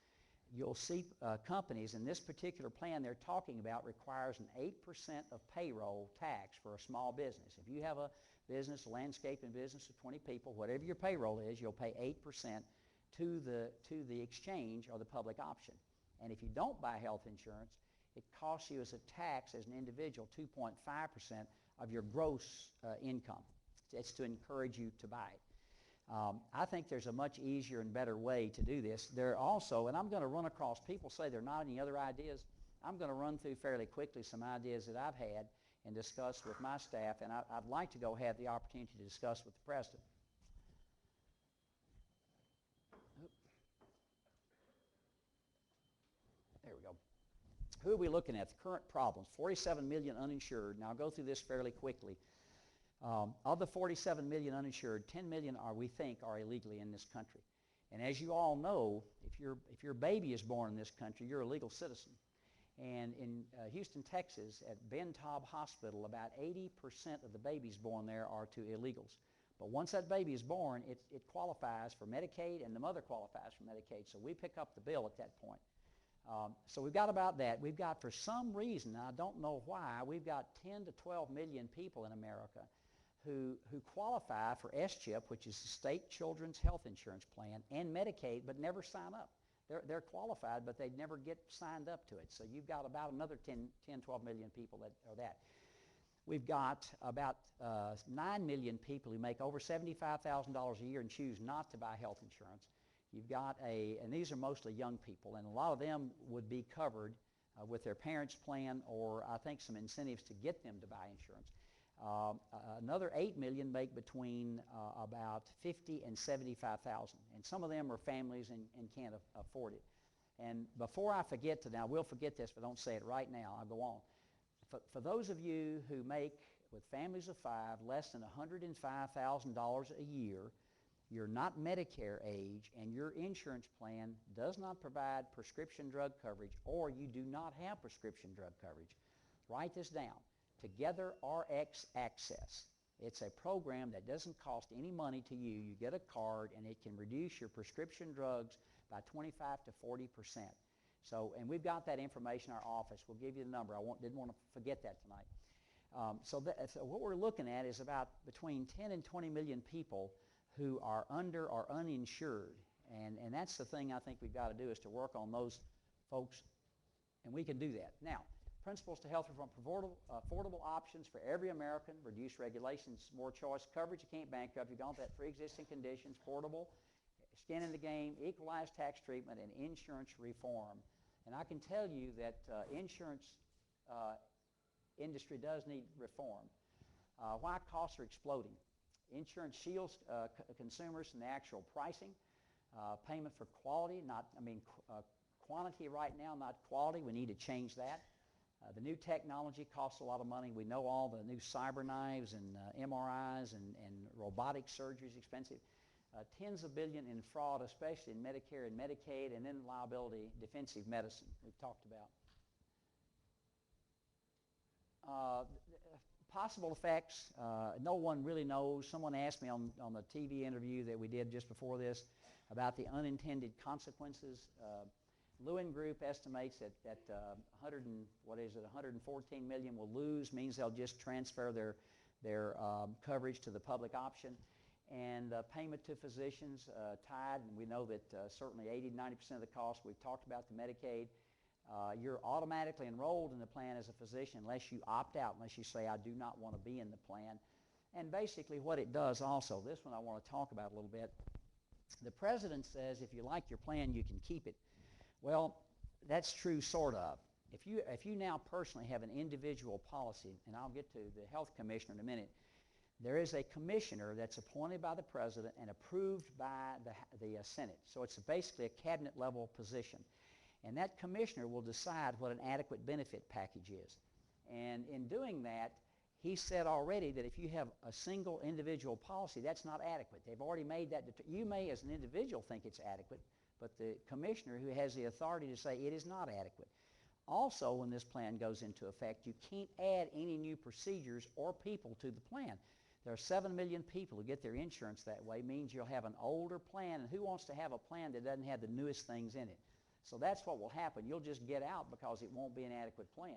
you'll see companies in this particular plan they're talking about requires an 8% of payroll tax for a small business. If you have a business, a landscaping business of 20 people, whatever your payroll is, you'll pay 8% to the exchange or the public option. And if you don't buy health insurance, it costs you as a tax as an individual 2.5% of your gross income. It's to encourage you to buy it. I think there's a much easier and better way to do this. There also, and I'm going to run across, people say there are not any other ideas. I'm going to run through fairly quickly some ideas that I've had and discuss with my staff, and I'd like to go have the opportunity to discuss with the President. There we go. Who are we looking at? The current problems. 47 million uninsured. Now, I'll go through this fairly quickly. Of the 47 million uninsured, 10 million we think are illegally in this country. And as you all know, if your baby is born in this country, you're a legal citizen. And in Houston, Texas, at Ben Taub Hospital, about 80% of the babies born there are to illegals. But once that baby is born, it qualifies for Medicaid, and the mother qualifies for Medicaid. So we pick up the bill at that point. So we've got about that. We've got, for some reason, I don't know why, we've got 10 to 12 million people in America who qualify for SCHIP, which is the State Children's Health Insurance Plan, and Medicaid, but never sign up. They're qualified, but they never get signed up to it. So you've got about another 10, 12 million people that are that. We've got about 9 million people who make over $75,000 a year and choose not to buy health insurance. You've got and these are mostly young people, and a lot of them would be covered with their parents' plan, or I think some incentives to get them to buy insurance. Another 8 million make between about $50,000 and $75,000, and some of them are families and can't afford it. And before I forget to, now we'll forget this, but don't say it right now, I'll go on. For those of you who make, with families of 5, less than $105,000 a year, you're not Medicare age, and your insurance plan does not provide prescription drug coverage, or you do not have prescription drug coverage. Write this down. Together RX Access. It's a program that doesn't cost any money to you. You get a card, and it can reduce your prescription drugs by 25 to 40%. So, and we've got that information in our office. We'll give you the number. Didn't want to forget that tonight. So what we're looking at is about between 10 and 20 million people who are under or uninsured. And that's the thing I think we've got to do, is to work on those folks, and we can do that. Now, principles to health reform: affordable options for every American, reduce regulations, more choice, coverage you can't bankrupt, you've got that pre-existing conditions, portable, skin in the game, equalized tax treatment, and insurance reform. And I can tell you that insurance industry does need reform. Why? Costs are exploding. Insurance shields consumers from the actual pricing. Payment for quality, quantity right now, not quality. We need to change that. The new technology costs a lot of money. We know all the new cyber knives and MRIs and robotic surgery is expensive. Tens of billions in fraud, especially in Medicare and Medicaid, and then liability defensive medicine we've talked about. Possible effects, no one really knows. Someone asked me on the TV interview that we did just before this about the unintended consequences. Lewin Group estimates that 114 million will lose, means they'll just transfer their coverage to the public option. And payment to physicians tied, and we know that certainly 80-90% of the cost, we've talked about the Medicaid. You're automatically enrolled in the plan as a physician unless you opt out, unless you say, I do not want to be in the plan. And basically what it does also, this one I want to talk about a little bit. The president says if you like your plan, you can keep it. Well, that's true, sort of. If you now personally have an individual policy, and I'll get to the health commissioner in a minute, there is a commissioner that's appointed by the president and approved by the Senate. So it's basically a cabinet-level position. And that commissioner will decide what an adequate benefit package is. And in doing that, he said already that if you have a single individual policy, that's not adequate. They've already made that. You may, as an individual, think it's adequate, but the commissioner, who has the authority to say it is not adequate. Also, when this plan goes into effect, you can't add any new procedures or people to the plan. There are 7 million people who get their insurance that way. Means you'll have an older plan, and who wants to have a plan that doesn't have the newest things in it? So that's what will happen. You'll just get out because it won't be an adequate plan.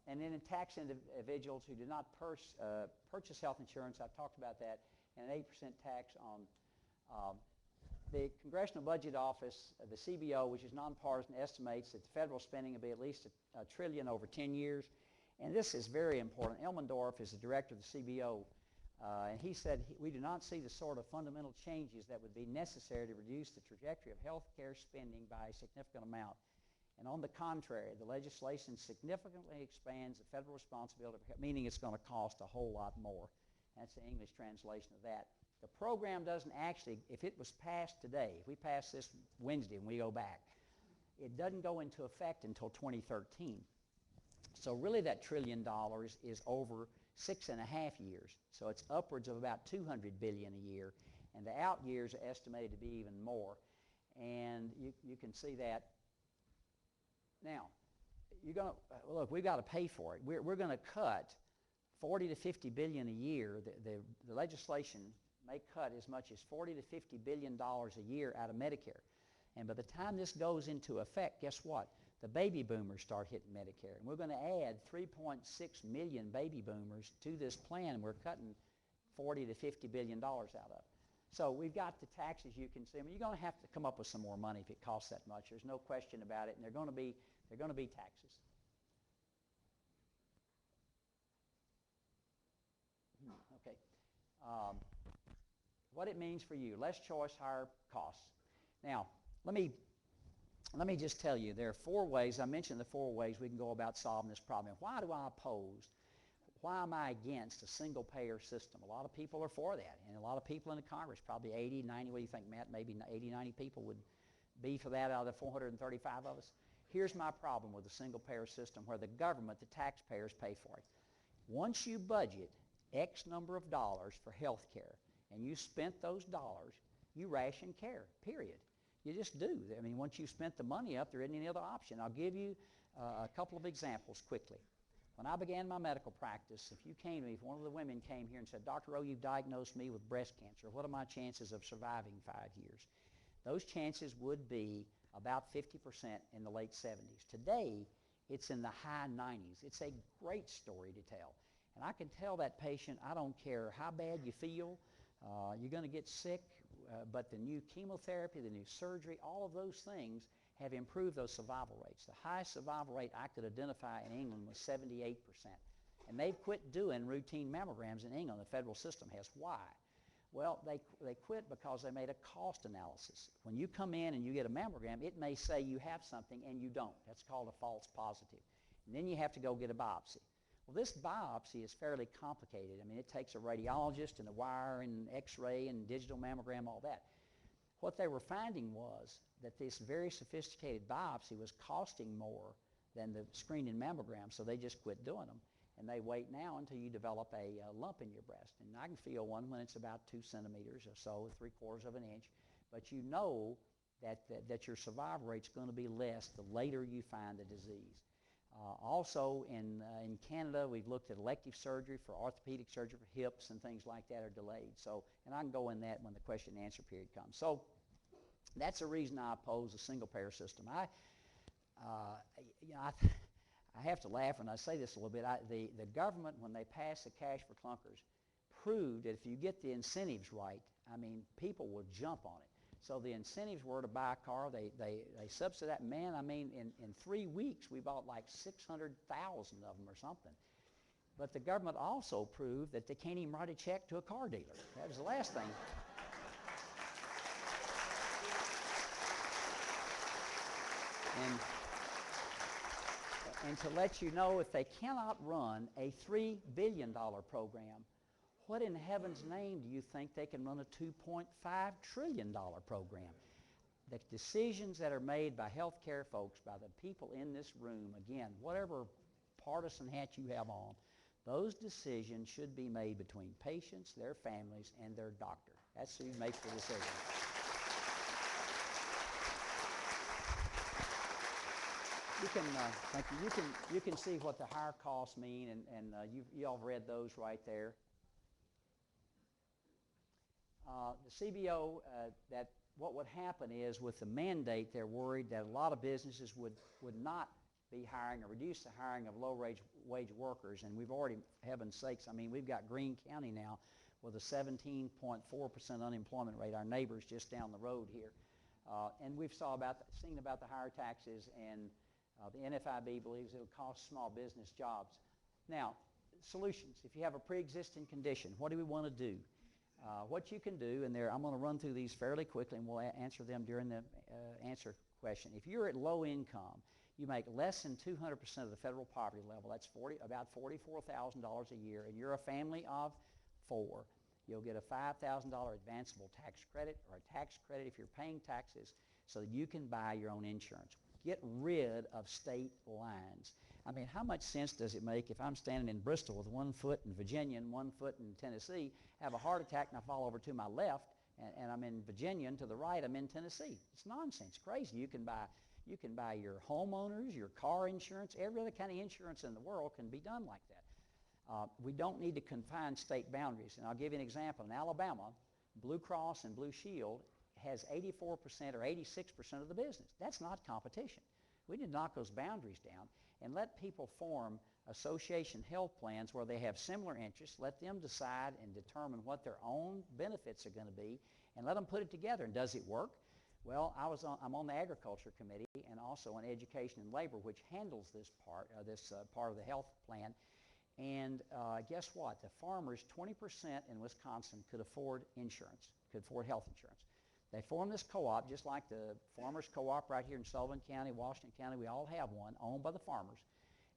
And then in tax individuals who do not purchase health insurance, I've talked about that, and an 8% tax on the Congressional Budget Office, the CBO, which is nonpartisan, estimates that the federal spending will be at least a trillion over 10 years. And this is very important. Elmendorf is the director of the CBO, and he said, we do not see the sort of fundamental changes that would be necessary to reduce the trajectory of health care spending by a significant amount. And on the contrary, the legislation significantly expands the federal responsibility, meaning it's going to cost a whole lot more. That's the English translation of that. The program doesn't actually, if it was passed today, if we pass this Wednesday and we go back, it doesn't go into effect until 2013. So really that $1 trillion is over 6.5 years. So it's upwards of about $200 billion a year, and the out years are estimated to be even more. And you can see that. Now, you're going to, look, we've got to pay for it. We're going to cut 40 to 50 billion a year. The legislation may cut as much as 40 to 50 billion dollars a year out of Medicare. And by the time this goes into effect, guess what? The baby boomers start hitting Medicare. And we're going to add 3.6 million baby boomers to this plan. We're cutting 40 to 50 billion dollars out of it. So we've got the taxes, you can see. I mean, you're going to have to come up with some more money if it costs that much. There's no question about it. And they're going to be taxes. Okay. What it means for you: less choice, higher costs. Now, let me just tell you, there are 4 ways. I mentioned the 4 ways we can go about solving this problem. Why do I oppose? Why am I against a single-payer system? A lot of people are for that, and a lot of people in the Congress, probably 80, 90, what do you think, Matt? Maybe 80, 90 people would be for that out of the 435 of us. Here's my problem with a single-payer system where the government, the taxpayers, pay for it. Once you budget X number of dollars for health care, and you spent those dollars, you ration care, period. You just do. I mean, once you've spent the money up, there isn't any other option. I'll give you a couple of examples quickly. When I began my medical practice, if you came to me, if one of the women came here and said, Dr. Rowe, you've diagnosed me with breast cancer. What are my chances of surviving 5 years? Those chances would be about 50% in the late 70s. Today, it's in the high 90s. It's a great story to tell. And I can tell that patient, I don't care how bad you feel, you're going to get sick, but the new chemotherapy, the new surgery, all of those things have improved those survival rates. The highest survival rate I could identify in England was 78%. And they've quit doing routine mammograms in England. The federal system has. Why? Well, they quit because they made a cost analysis. When you come in and you get a mammogram, it may say you have something and you don't. That's called a false positive. And then you have to go get a biopsy. Well, this biopsy is fairly complicated. I mean, it takes a radiologist and a wire and x-ray and digital mammogram, all that. What they were finding was that this very sophisticated biopsy was costing more than the screening mammogram, so they just quit doing them. And they wait now until you develop a lump in your breast. And I can feel one when it's about 2 centimeters or so, 3/4 of an inch. But you know that your survival rate's going to be less the later you find the disease. Also, in Canada, we've looked at elective surgery for orthopedic surgery for hips and things like that are delayed. So, and I can go in that when the question and answer period comes. So that's the reason I oppose a single-payer system. I have to laugh when I say this a little bit. The government, when they passed the cash for clunkers, proved that if you get the incentives right, I mean, people will jump on it. So the incentives were to buy a car. They subsidized. Man, I mean, in 3 weeks, we bought like 600,000 of them or something. But the government also proved that they can't even write a check to a car dealer. That was the last thing. And to let you know, if they cannot run a $3 billion program, what in heaven's name do you think they can run a $2.5 trillion program? The decisions that are made by healthcare folks, by the people in this room, again, whatever partisan hat you have on, those decisions should be made between patients, their families, and their doctor. That's who makes the decision. You can, thank you. You can see what the higher costs mean, and you all read those right there. The CBO, that what would happen is with the mandate, they're worried that a lot of businesses would not be hiring or reduce the hiring of low-wage workers. And we've already, heaven's sakes, I mean, we've got Greene County now with a 17.4% unemployment rate, our neighbors just down the road here. And we've seen about the higher taxes, and the NFIB believes it'll cost small business jobs. Now, solutions. If you have a pre-existing condition, what do we want to do? What you can do, and I'm going to run through these fairly quickly, and we'll answer them during the answer question. If you're at low income, you make less than 200% of the federal poverty level, that's about $44,000 a year, and you're a family of 4, you'll get a $5,000 advanceable tax credit, or a tax credit if you're paying taxes, so that you can buy your own insurance. Get rid of state lines. I mean, how much sense does it make if I'm standing in Bristol with 1 foot in Virginia and 1 foot in Tennessee, have a heart attack and I fall over to my left, and I'm in Virginia, and to the right I'm in Tennessee? It's nonsense, crazy. You can buy your homeowners, your car insurance, every other kind of insurance in the world can be done like that. We don't need to confine state boundaries, and I'll give you an example. In Alabama, Blue Cross and Blue Shield has 84% or 86% of the business. That's not competition. We need to knock those boundaries down and let people form association health plans where they have similar interests. Let them decide and determine what their own benefits are going to be, and let them put it together. And does it work? Well, I'm on the Agriculture Committee and also on Education and Labor, which handles this part of the health plan. And guess what? The farmers, 20% in Wisconsin, could afford insurance, could afford health insurance. They formed this co-op, just like the Farmers Co-op right here in Sullivan County, Washington County. We all have one, owned by the farmers.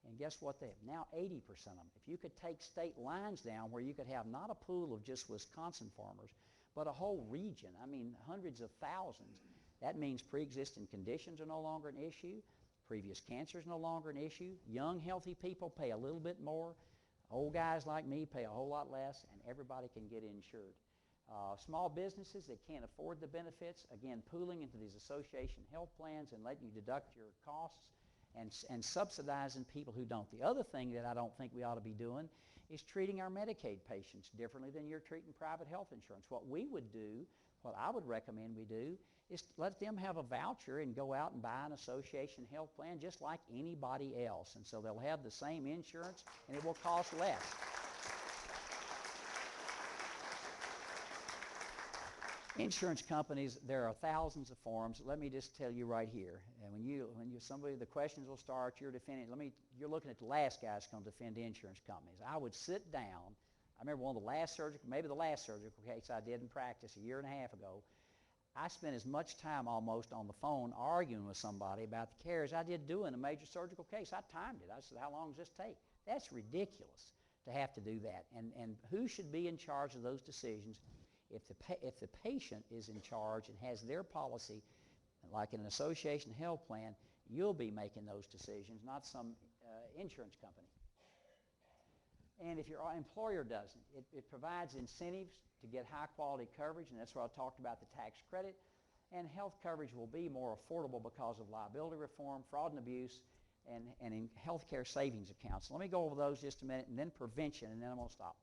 And guess what? They have now 80% of them. If you could take state lines down where you could have not a pool of just Wisconsin farmers, but a whole region, I mean hundreds of thousands, that means pre-existing conditions are no longer an issue. Previous cancer is no longer an issue. Young, healthy people pay a little bit more. Old guys like me pay a whole lot less, and everybody can get insured. Small businesses that can't afford the benefits, again, pooling into these association health plans and letting you deduct your costs and subsidizing people who don't. The other thing that I don't think we ought to be doing is treating our Medicaid patients differently than you're treating private health insurance. What we would do, what I would recommend we do, is let them have a voucher and go out and buy an association health plan just like anybody else. And so they'll have the same insurance and it will cost less. Insurance companies, there are thousands of forms. Let me just tell you right here. And the questions will start, you're defending. You're looking at the last guy that's going to defend insurance companies. I would sit down. I remember maybe the last surgical case I did in practice a year and a half ago. I spent as much time almost on the phone arguing with somebody about the care as I did doing a major surgical case. I timed it. I said, how long does this take? That's ridiculous to have to do that. And who should be in charge of those decisions? If the patient is in charge and has their policy, like in an association health plan, you'll be making those decisions, not some insurance company. And if your employer doesn't, it provides incentives to get high-quality coverage, and that's where I talked about the tax credit. And health coverage will be more affordable because of liability reform, fraud and abuse, and in health care savings accounts. Let me go over those just a minute, and then prevention, and then I'm going to stop.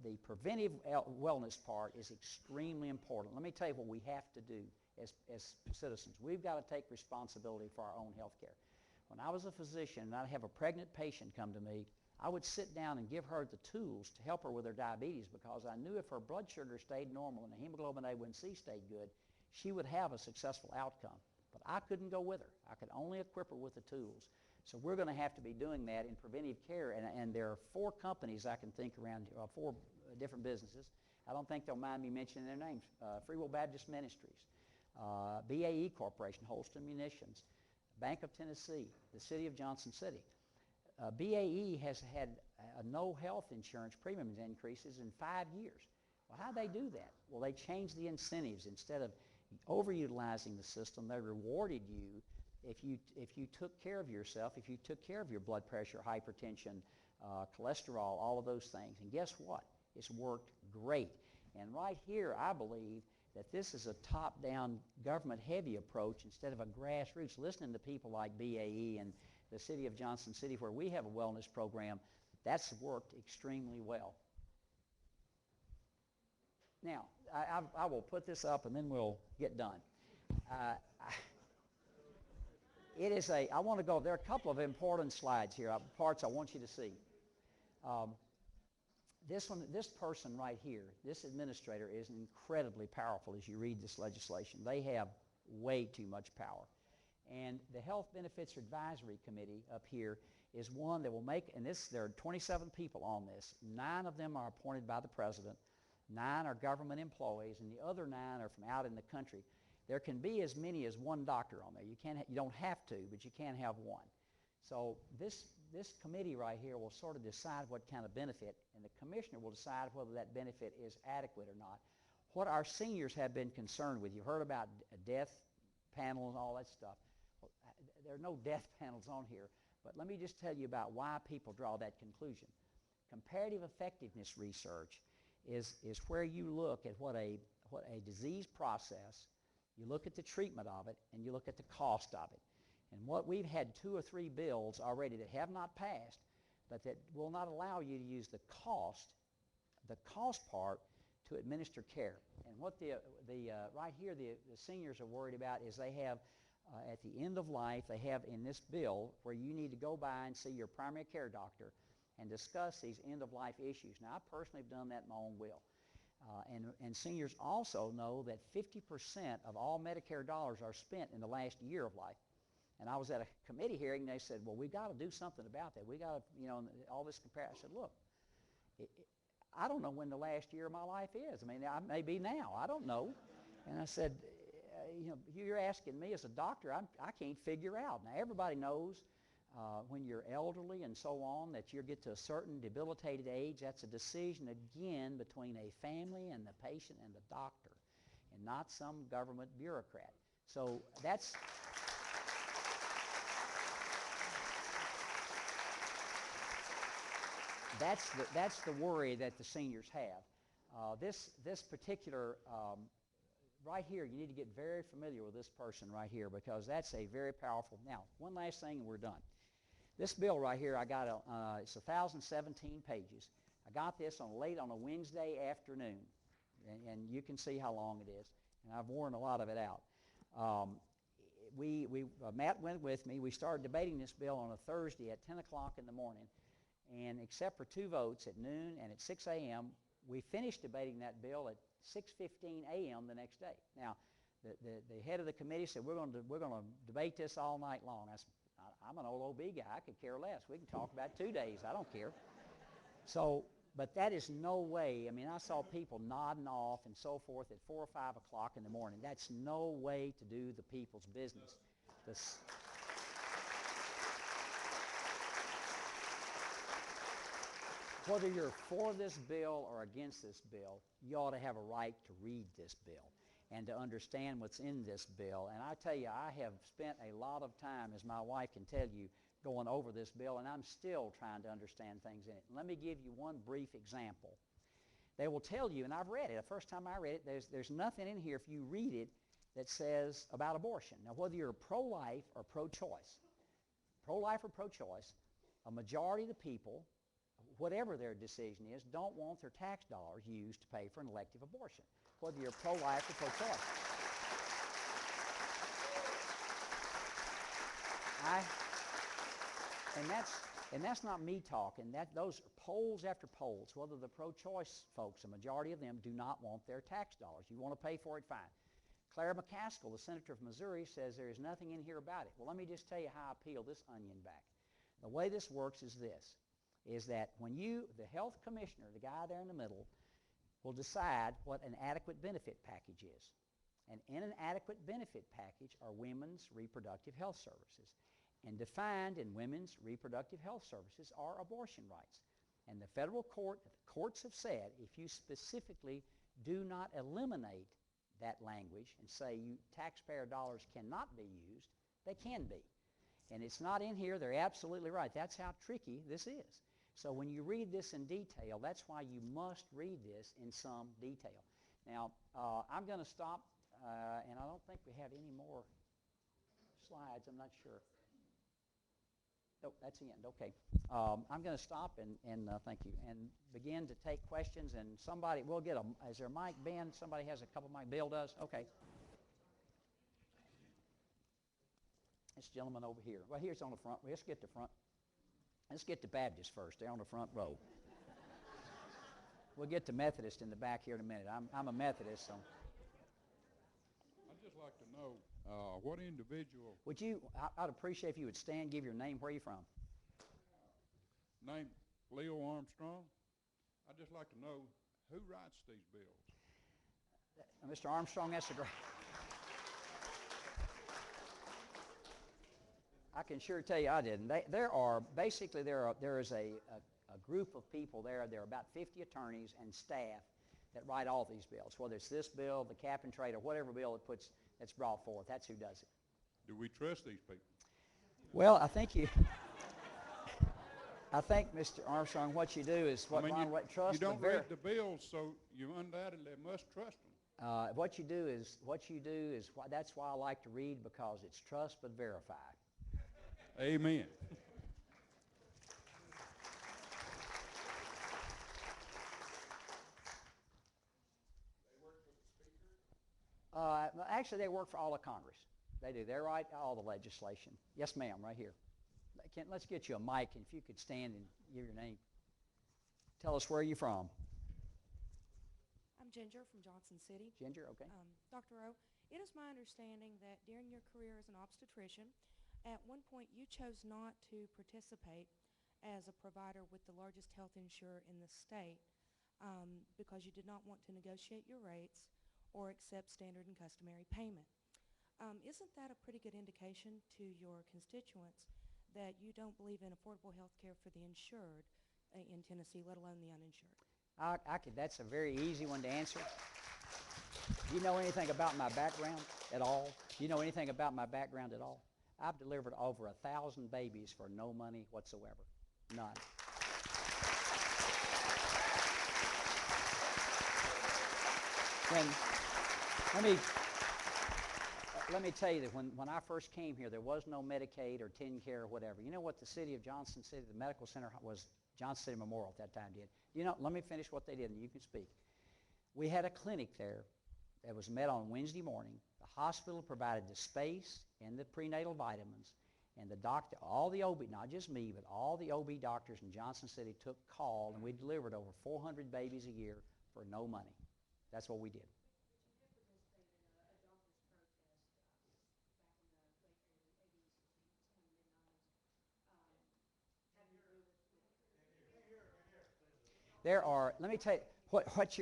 The preventive wellness part is extremely important. Let me tell you what we have to do as citizens. We've got to take responsibility for our own health care. When I was a physician and I'd have a pregnant patient come to me, I would sit down and give her the tools to help her with her diabetes, because I knew if her blood sugar stayed normal and the hemoglobin A1C stayed good, she would have a successful outcome. But I couldn't go with her. I could only equip her with the tools. So we're going to have to be doing that in preventive care, and there are 4 companies I can think around, 4 different businesses. I don't think they'll mind me mentioning their names. Free Will Baptist Ministries, BAE Corporation, Holston Munitions, Bank of Tennessee, the City of Johnson City. BAE has had no health insurance premium increases in 5 years. Well, how'd they do that? Well, they changed the incentives. Instead of overutilizing the system, they rewarded you if you took care of yourself, if you took care of your blood pressure, hypertension, cholesterol, all of those things. And guess what? It's worked great. And right here, I believe that this is a top-down, government-heavy approach instead of a grassroots. Listening to people like BAE and the City of Johnson City, where we have a wellness program, that's worked extremely well. Now, I will put this up and then we'll get done. I want to go, there are a couple of important slides here, parts I want you to see. This person right here, this administrator, is incredibly powerful as you read this legislation. They have way too much power. And the Health Benefits Advisory Committee up here is one that will make, and there are 27 people on this. 9 of them are appointed by the president. 9 are government employees, and the other 9 are from out in the country. There can be as many as 1 doctor on there. You don't have to, but you can have 1. So this committee right here will sort of decide what kind of benefit, and the commissioner will decide whether that benefit is adequate or not. What our seniors have been concerned with, you've heard about a death panel and all that stuff. Well, there are no death panels on here, but let me just tell you about why people draw that conclusion. Comparative effectiveness research is where you look at what a disease process, you look at the treatment of it, and you look at the cost of it. And what we've had 2 or 3 bills already that have not passed, but that will not allow you to use the cost part to administer care. And what right here the seniors are worried about is they have at the end of life, they have in this bill where you need to go by and see your primary care doctor and discuss these end-of-life issues. Now, I personally have done that in my own will. And seniors also know that 50% of all Medicare dollars are spent in the last year of life. And I was at a committee hearing, and they said, well, we got to do something about that. We got to, all this comparison. I said, look, I don't know when the last year of my life is. I mean, I may be now. I don't know. And I said, you're asking me as a doctor, I can't figure out. Now, everybody knows when you're elderly and so on that you get to a certain debilitated age. That's a decision, again, between a family and the patient and the doctor, and not some government bureaucrat. So that's the worry that the seniors have. This particular right here, you need to get very familiar with this person right here, because that's a very powerful. Now, one last thing and we're done. This bill right here, I got it's 1,017 pages. I got this late on a Wednesday afternoon, and you can see how long it is. And I've worn a lot of it out. Matt went with me. We started debating this bill on a Thursday at 10 o'clock in the morning, and except for 2 votes at noon and at 6 a.m., we finished debating that bill at 6:15 a.m. the next day. Now, the head of the committee said, we're going to debate this all night long. I said, I'm an old OB guy. I could care less. We can talk about 2 days. I don't care. So, but that is no way. I mean, I saw people nodding off and so forth at 4 or 5 o'clock in the morning. That's no way to do the people's business. Whether you're for this bill or against this bill, you ought to have a right to read this bill and to understand what's in this bill. And I tell you, I have spent a lot of time, as my wife can tell you, going over this bill, and I'm still trying to understand things in it. Let me give you one brief example. They will tell you, and I've read it, the first time I read it, there's nothing in here, if you read it, that says about abortion. Now, whether you're pro-life or pro-choice, a majority of the people, whatever their decision is, don't want their tax dollars used to pay for an elective abortion, whether you're pro-life or pro-choice. And that's not me talking. Those are polls after polls. Whether the pro-choice folks, a majority of them, do not want their tax dollars. You want to pay for it, fine. Clara McCaskill, the senator from Missouri, says there is nothing in here about it. Well, let me just tell you how I peel this onion back. The way this works is this, is that when the health commissioner, the guy there in the middle, will decide what an adequate benefit package is. And in an adequate benefit package are women's reproductive health services. And defined in women's reproductive health services are abortion rights. And the federal courts have said if you specifically do not eliminate that language and say taxpayer dollars cannot be used, they can be. And it's not in here. They're absolutely right. That's how tricky this is. So when you read this in detail, that's why you must read this in some detail. Now, I'm going to stop, and I don't think we have any more slides. I'm not sure. Oh, that's the end. Okay. I'm going to stop and thank you, and begin to take questions. And somebody, we'll get is there a mic, Ben? Somebody has a couple mic. Bill does? Okay. This gentleman over here. Well, here's on the front. Let's get the front. Let's get to Baptists first. They're on the front row. We'll get to Methodist in the back here in a minute. I'm a Methodist, so. I'd just like to know what individual Would you, I'd appreciate if you would stand, give your name, where are you from? named Leo Armstrong. I'd just like to know who writes these bills. Mr. Armstrong, that's a great. I can sure tell you I didn't. There is a group of people there. There are about 50 attorneys and staff that write all these bills, whether it's this bill, the cap and trade, or whatever bill that's brought forth. That's who does it. Do we trust these people? Well, I think Mr. Armstrong, what you do is what Ron White trust. You don't read the bills, so you undoubtedly must trust them. What you do is that's why I like to read, because it's trust but verify. Amen. Actually, they work for all of Congress. They do. They write all the legislation. Yes, ma'am, right here. Let's get you a mic, and if you could stand and give your name. Tell us where you're from. I'm Ginger from Johnson City. Ginger, okay. Dr. O, it is my understanding that during your career as an obstetrician, at one point you chose not to participate as a provider with the largest health insurer in the state because you did not want to negotiate your rates or accept standard and customary payment. Isn't that a pretty good indication to your constituents that you don't believe in affordable health care for the insured in Tennessee, let alone the uninsured? That's a very easy one to answer. Do you know anything about my background at all? Do you know anything about my background at all? I've delivered over 1,000 babies for no money whatsoever. None. Let me tell you that when I first came here, there was no Medicaid or TennCare or whatever. You know what the city of Johnson City, the medical center was Johnson City Memorial at that time did? You know, let me finish what they did and you can speak. We had a clinic there that was met on Wednesday morning. The hospital provided the space and the prenatal vitamins, and the doctor, all the OB, not just me, but all the OB doctors in Johnson City took call, and we delivered over 400 babies a year for no money. That's what we did. Let me tell you, what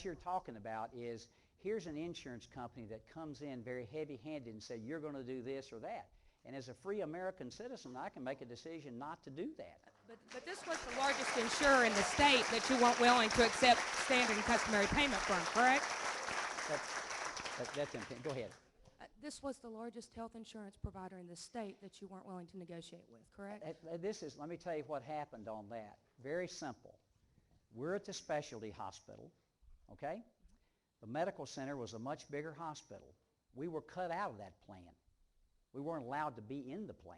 you're talking about is, here's an insurance company that comes in very heavy-handed and say, you're going to do this or that. And as a free American citizen, I can make a decision not to do that. But this was the largest insurer in the state that you weren't willing to accept standard and customary payment from, correct? That's go ahead. This was the largest health insurance provider in the state that you weren't willing to negotiate with, correct? Let me tell you what happened on that. Very simple. We're at the specialty hospital, okay? The medical center was a much bigger hospital. We were cut out of that plan. We weren't allowed to be in the plan.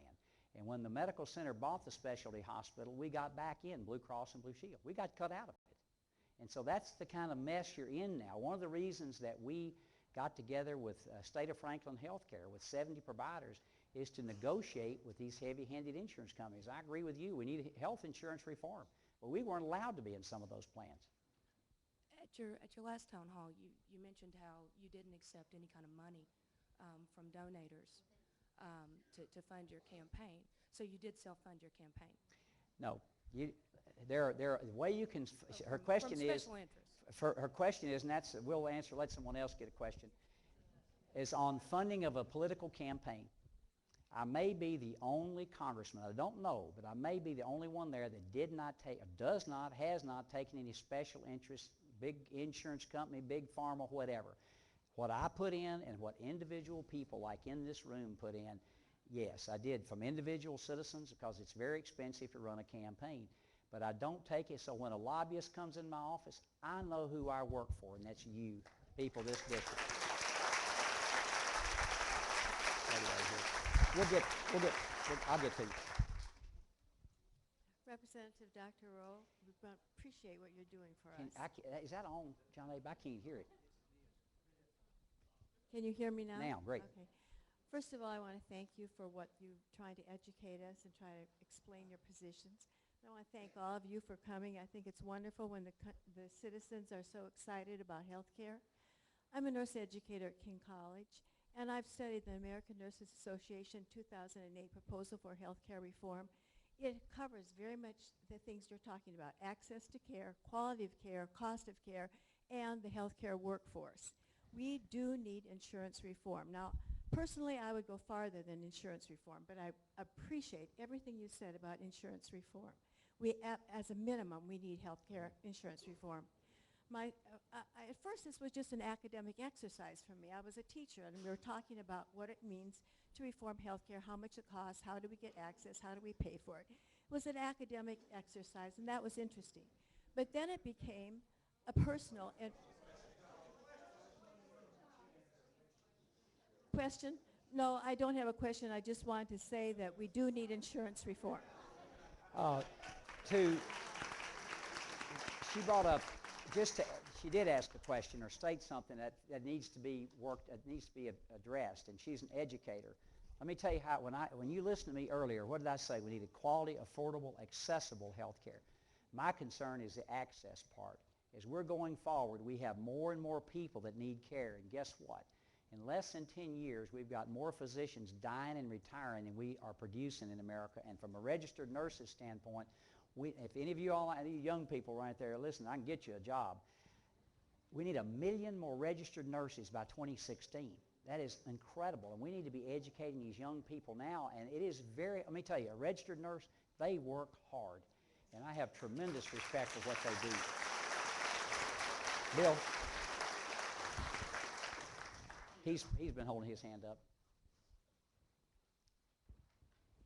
And when the medical center bought the specialty hospital, we got back in Blue Cross and Blue Shield. We got cut out of it. And so that's the kind of mess you're in now. One of the reasons that we got together with State of Franklin Healthcare with 70 providers is to negotiate with these heavy-handed insurance companies. I agree with you. We need health insurance reform. But we weren't allowed to be in some of those plans. At your last town hall, you mentioned how you didn't accept any kind of money from donators to fund your campaign. So you did self-fund your campaign? No. The way you can, her question is, her question is, and that's, we'll answer, let someone else get a question, is on funding of a political campaign. I may be the only congressman, I don't know, but I may be the only one there that did not take, does not, has not taken any special interest, big insurance company, big pharma, whatever. What I put in and what individual people like in this room put in, yes, I did from individual citizens because it's very expensive to run a campaign. But I don't take it, so when a lobbyist comes in my office, I know who I work for, and that's you, people, this district. I'll get to you. Representative Dr. Rowe, we appreciate what you're doing for us. Is that on, John Abe? I can't hear it. Can you hear me now? Now, great. Okay. First of all, I want to thank you for what you're trying to educate us and try to explain your positions. I want to thank all of you for coming. I think it's wonderful when the citizens are so excited about health care. I'm a nurse educator at King College, and I've studied the American Nurses Association 2008 proposal for health care reform. It covers very much the things you're talking about: access to care, quality of care, cost of care, and the health care workforce. We do need insurance reform. Now, personally, I would go farther than insurance reform, but I appreciate everything you said about insurance reform. As a minimum, we need health care insurance reform. At first, this was just an academic exercise for me. I was a teacher, and we were talking about what it means to reform health care, how much it costs, how do we get access, how do we pay for it. It was an academic exercise, and that was interesting. But then it became a personal question. No, I don't have a question. I just wanted to say that we do need insurance reform. She brought up, she did ask a question or state something that needs to be worked, that needs to be addressed, and she's an educator. Let me tell you how, when you listened to me earlier, what did I say? We needed quality, affordable, accessible health care. My concern is the access part. As we're going forward, we have more and more people that need care, and guess what? In less than 10 years, we've got more physicians dying and retiring than we are producing in America. And from a registered nurse's standpoint, if any of you all, any young people right there, listen, I can get you a job. We need 1 million more registered nurses by 2016. That is incredible. And we need to be educating these young people now. And it is let me tell you, a registered nurse, they work hard. And I have tremendous respect for what they do. Bill? He's been holding his hand up.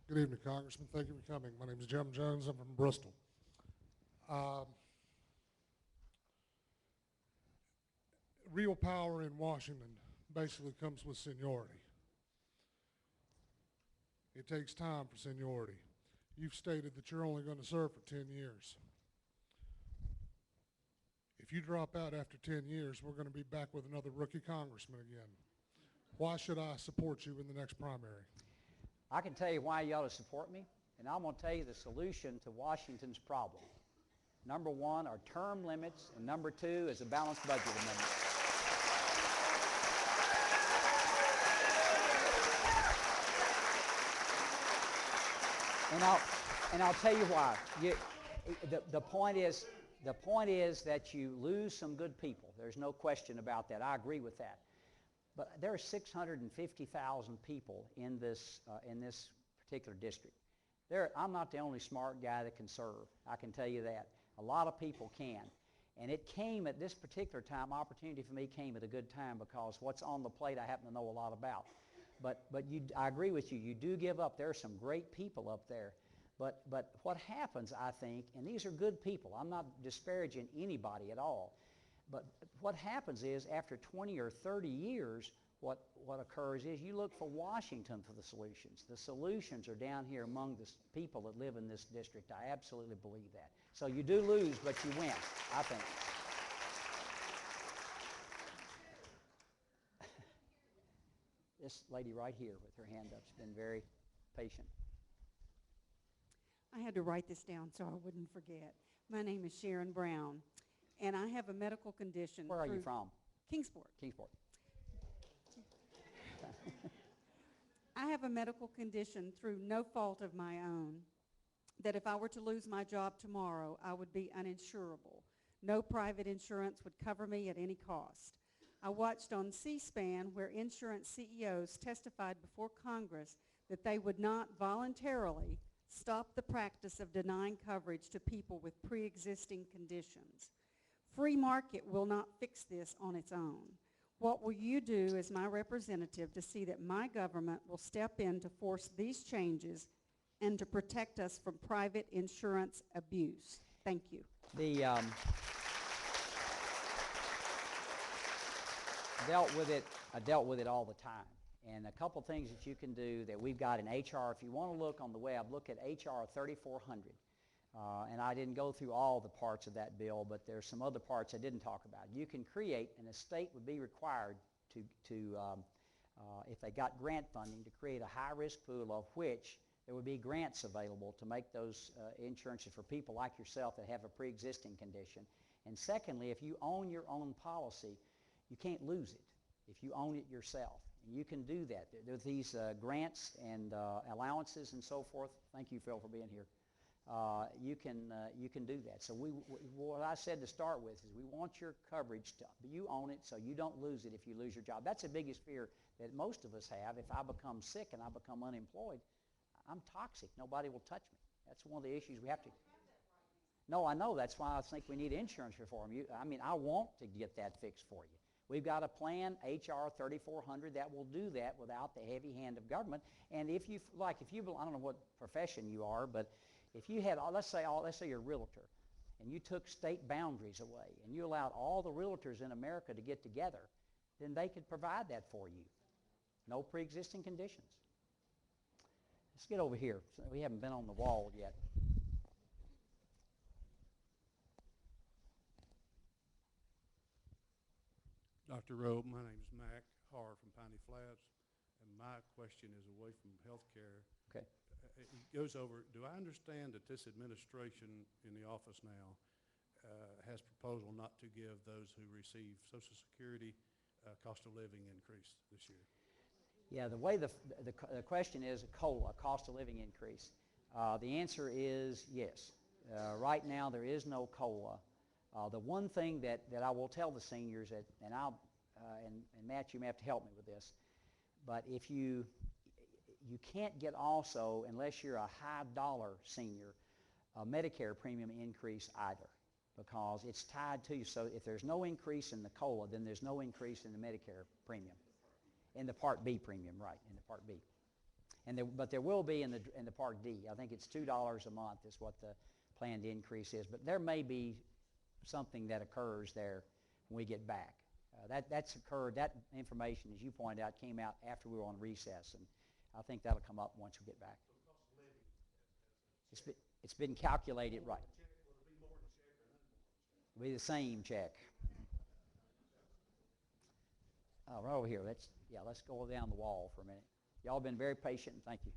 Good evening, Congressman. Thank you for coming. My name is Jim Jones. I'm from Bristol. Real power in Washington basically comes with seniority. It takes time for seniority. You've stated that you're only going to serve for 10 years. If you drop out after 10 years, we're going to be back with another rookie congressman again. Why should I support you in the next primary? I can tell you why you ought to support me, and I'm going to tell you the solution to Washington's problem. Number one are term limits, and number two is a balanced budget amendment. And I'll tell you why. The point is that you lose some good people. There's no question about that. I agree with that. But there are 650,000 people in this particular district. I'm not the only smart guy that can serve. I can tell you that. A lot of people can. And it came at this particular time, opportunity for me came at a good time because what's on the plate I happen to know a lot about. But I agree with you. You do give up. There are some great people up there. But what happens, I think, and these are good people. I'm not disparaging anybody at all. But what happens is after 20 or 30 years, what occurs is you look for Washington for the solutions. The solutions are down here among the people that live in this district. I absolutely believe that. So you do lose, but you win, I think. This lady right here with her hand up has been very patient. I had to write this down so I wouldn't forget. My name is Sharon Brown, and I have a medical condition. Where are you from? Kingsport. Kingsport. I have a medical condition through no fault of my own that if I were to lose my job tomorrow, I would be uninsurable. No private insurance would cover me at any cost. I watched on C-SPAN where insurance CEOs testified before Congress that they would not voluntarily stop the practice of denying coverage to people with pre-existing conditions. Free market will not fix this on its own. What will you do as my representative to see that my government will step in to force these changes and to protect us from private insurance abuse? Thank you. I dealt with it all the time. And a couple things that you can do that we've got in HR, if you want to look on the web, look at HR 3400. And I didn't go through all the parts of that bill, but there's some other parts I didn't talk about. You can create, and a state would be required to if they got grant funding, to create a high-risk pool of which there would be grants available to make those insurances for people like yourself that have a pre-existing condition. And secondly, if you own your own policy, you can't lose it if you own it yourself. And you can do that. There's these grants and allowances and so forth. Thank you, Phil, for being here. You can do that. So what I said to start with is we want your coverage to, you own it so you don't lose it if you lose your job. That's the biggest fear that most of us have. If I become sick and I become unemployed, I'm toxic. Nobody will touch me. That's one of the issues we have to. No, I know. That's why I think we need insurance reform. I want to get that fixed for you. We've got a plan, HR 3400, that will do that without the heavy hand of government. And if you, I don't know what profession you are, but if you had, let's say you're a realtor, and you took state boundaries away, and you allowed all the realtors in America to get together, then they could provide that for you. No pre-existing conditions. Let's get over here. We haven't been on the wall yet. Dr. Robe, my name is Mac Harr from Piney Flats, and my question is away from health care. Okay. It goes over, do I understand that this administration in the office now has proposal not to give those who receive Social Security cost of living increase this year? Yeah, the way the question is a COLA, cost of living increase. The answer is yes. Right now there is no COLA. The one thing that I will tell the seniors, and Matt, you may have to help me with this, but if you can't get also, unless you're a high dollar senior, a Medicare premium increase either, because it's tied to you. So if there's no increase in the COLA, then there's no increase in the Medicare premium, in the Part B premium, right, in the Part B. But there will be in the Part D. I think it's $2 a month is what the planned increase is, but there may be something that occurs there when we get back. That's occurred. That information, as you pointed out, came out after we were on recess, and I think that'll come up once we get back. It's been calculated right. It'll be the same check. Oh, right over here. Let's go down the wall for a minute. Y'all have been very patient, and thank you.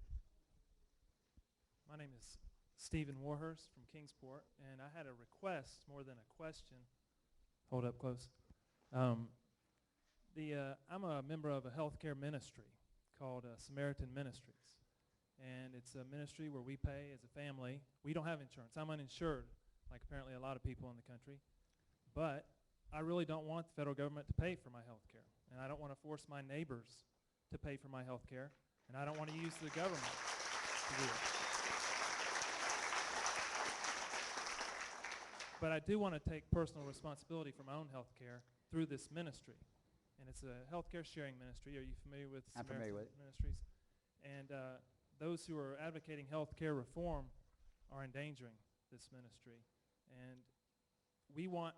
My name is Stephen Warhurst from Kingsport, and I had a request more than a question. Hold up close. I'm a member of a healthcare ministry called Samaritan Ministries, and it's a ministry where we pay as a family. We don't have insurance. I'm uninsured, like apparently a lot of people in the country, but I really don't want the federal government to pay for my health care, and I don't want to force my neighbors to pay for my health care, and I don't want to use the government to do it. But I do want to take personal responsibility for my own health care through this ministry. And it's a healthcare sharing ministry. Are you familiar with I'm familiar with it. Ministries? And those who are advocating healthcare reform are endangering this ministry. And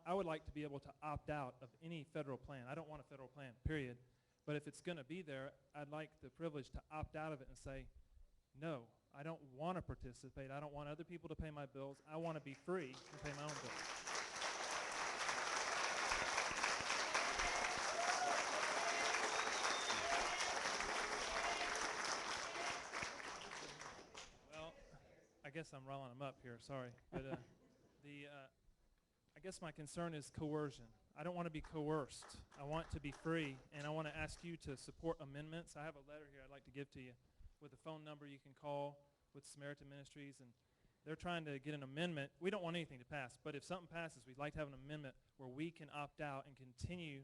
I would like to be able to opt out of any federal plan. I don't want a federal plan, period. But if it's going to be there, I'd like the privilege to opt out of it and say, no, I don't want to participate. I don't want other people to pay my bills. I want to be free and pay my own bills. Well, I guess I'm rolling them up here. Sorry. But I guess my concern is coercion. I don't want to be coerced. I want to be free, and I want to ask you to support amendments. I have a letter here I'd like to give to you with a phone number you can call with Samaritan Ministries, and they're trying to get an amendment. We don't want anything to pass, but if something passes, we'd like to have an amendment where we can opt out and continue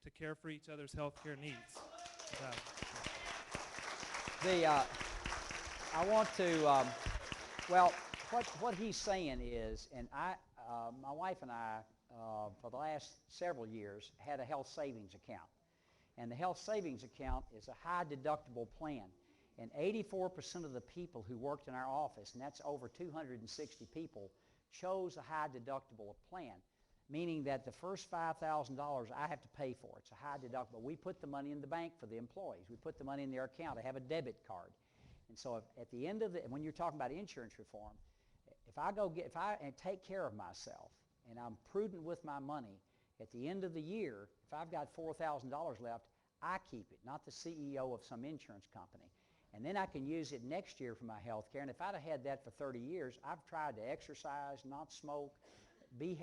to care for each other's health care needs. I want to, what he's saying is, and my wife and I, for the last several years, had a health savings account. And the health savings account is a high deductible plan. And 84% of the people who worked in our office, and that's over 260 people, chose a high deductible plan, meaning that the first $5,000 I have to pay for. It's a high deductible. We put the money in the bank for the employees. We put the money in their account. I have a debit card. And so at the end of when you're talking about insurance reform, if I take care of myself and I'm prudent with my money, at the end of the year, if I've got $4,000 left, I keep it, not the CEO of some insurance company. And then I can use it next year for my health care. And if I'd have had that for 30 years, I've tried to exercise, not smoke, be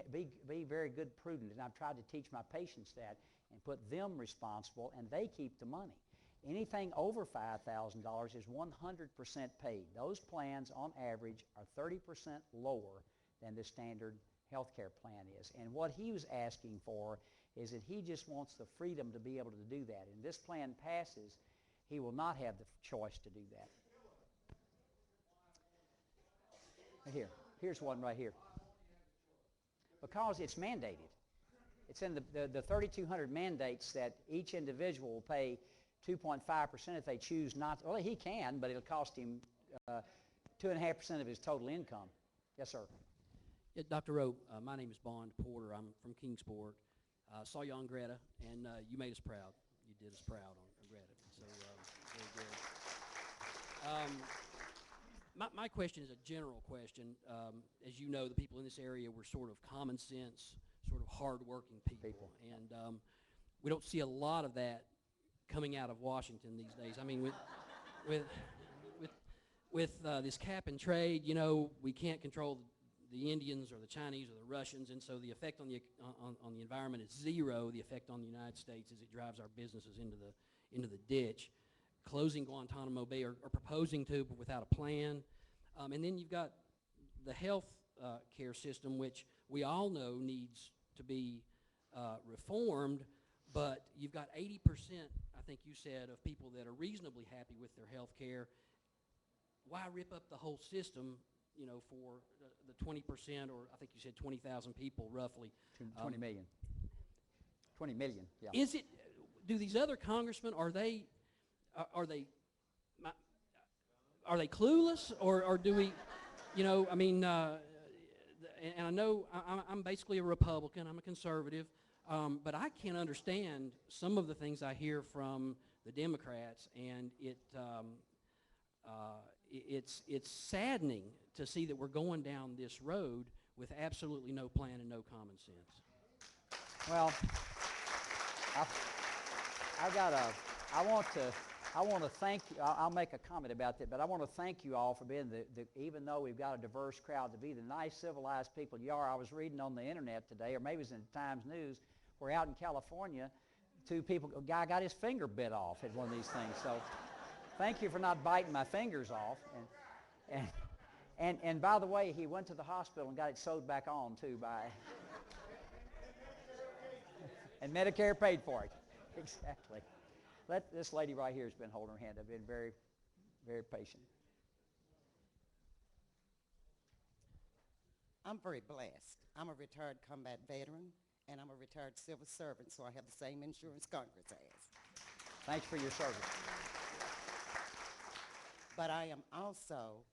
very good prudent. And I've tried to teach my patients that and put them responsible, and they keep the money. Anything over $5,000 is 100% paid. Those plans, on average, are 30% lower than the standard health care plan is. And what he was asking for is that he just wants the freedom to be able to do that. And this plan passes, he will not have the choice to do that. Right here. Here's one right here. Because it's mandated. It's in the 3,200 mandates that each individual will pay 2.5% if they choose not to. Well, he can, but it'll cost him 2.5% of his total income. Yes, sir. Yeah, Dr. Rowe, my name is Bond Porter. I'm from Kingsport. Saw you on Greta, and you made us proud. You did us proud on Greta. So very good. My question is a general question. As you know, the people in this area were sort of common sense, sort of hard-working people. And we don't see a lot of that coming out of Washington these days. I mean, with this cap and trade, you know, we can't control the Indians or the Chinese or the Russians, and so the effect on the environment is zero. The effect on the United States is it drives our businesses into the ditch. Closing Guantanamo Bay or proposing to, but without a plan. And then you've got the health care system, which we all know needs to be reformed, but you've got 80%, I think you said, of people that are reasonably happy with their health care. Why rip up the whole system, you know, for the 20%, or I think you said 20,000 people roughly? 20 million. 20 million, yeah. Is it, do these other congressmen, are they clueless, or do we, you know, I mean, and I know I'm basically a Republican, I'm a conservative, but I can't understand some of the things I hear from the Democrats, and it's saddening to see that we're going down this road with absolutely no plan and no common sense. Well, I want to thank you. I'll make a comment about that, but I want to thank you all for being even though we've got a diverse crowd, to be the nice, civilized people you are. I was reading on the internet today, or maybe it was in the Times News, where out in California, a guy got his finger bit off at one of these things. So thank you for not biting my fingers off. And by the way, he went to the hospital and got it sewed back on too and Medicare paid for it. Exactly. This lady right here has been holding her hand. I've been very, very patient. I'm very blessed. I'm a retired combat veteran, and I'm a retired civil servant, so I have the same insurance Congress has. Thanks for your service. But I am also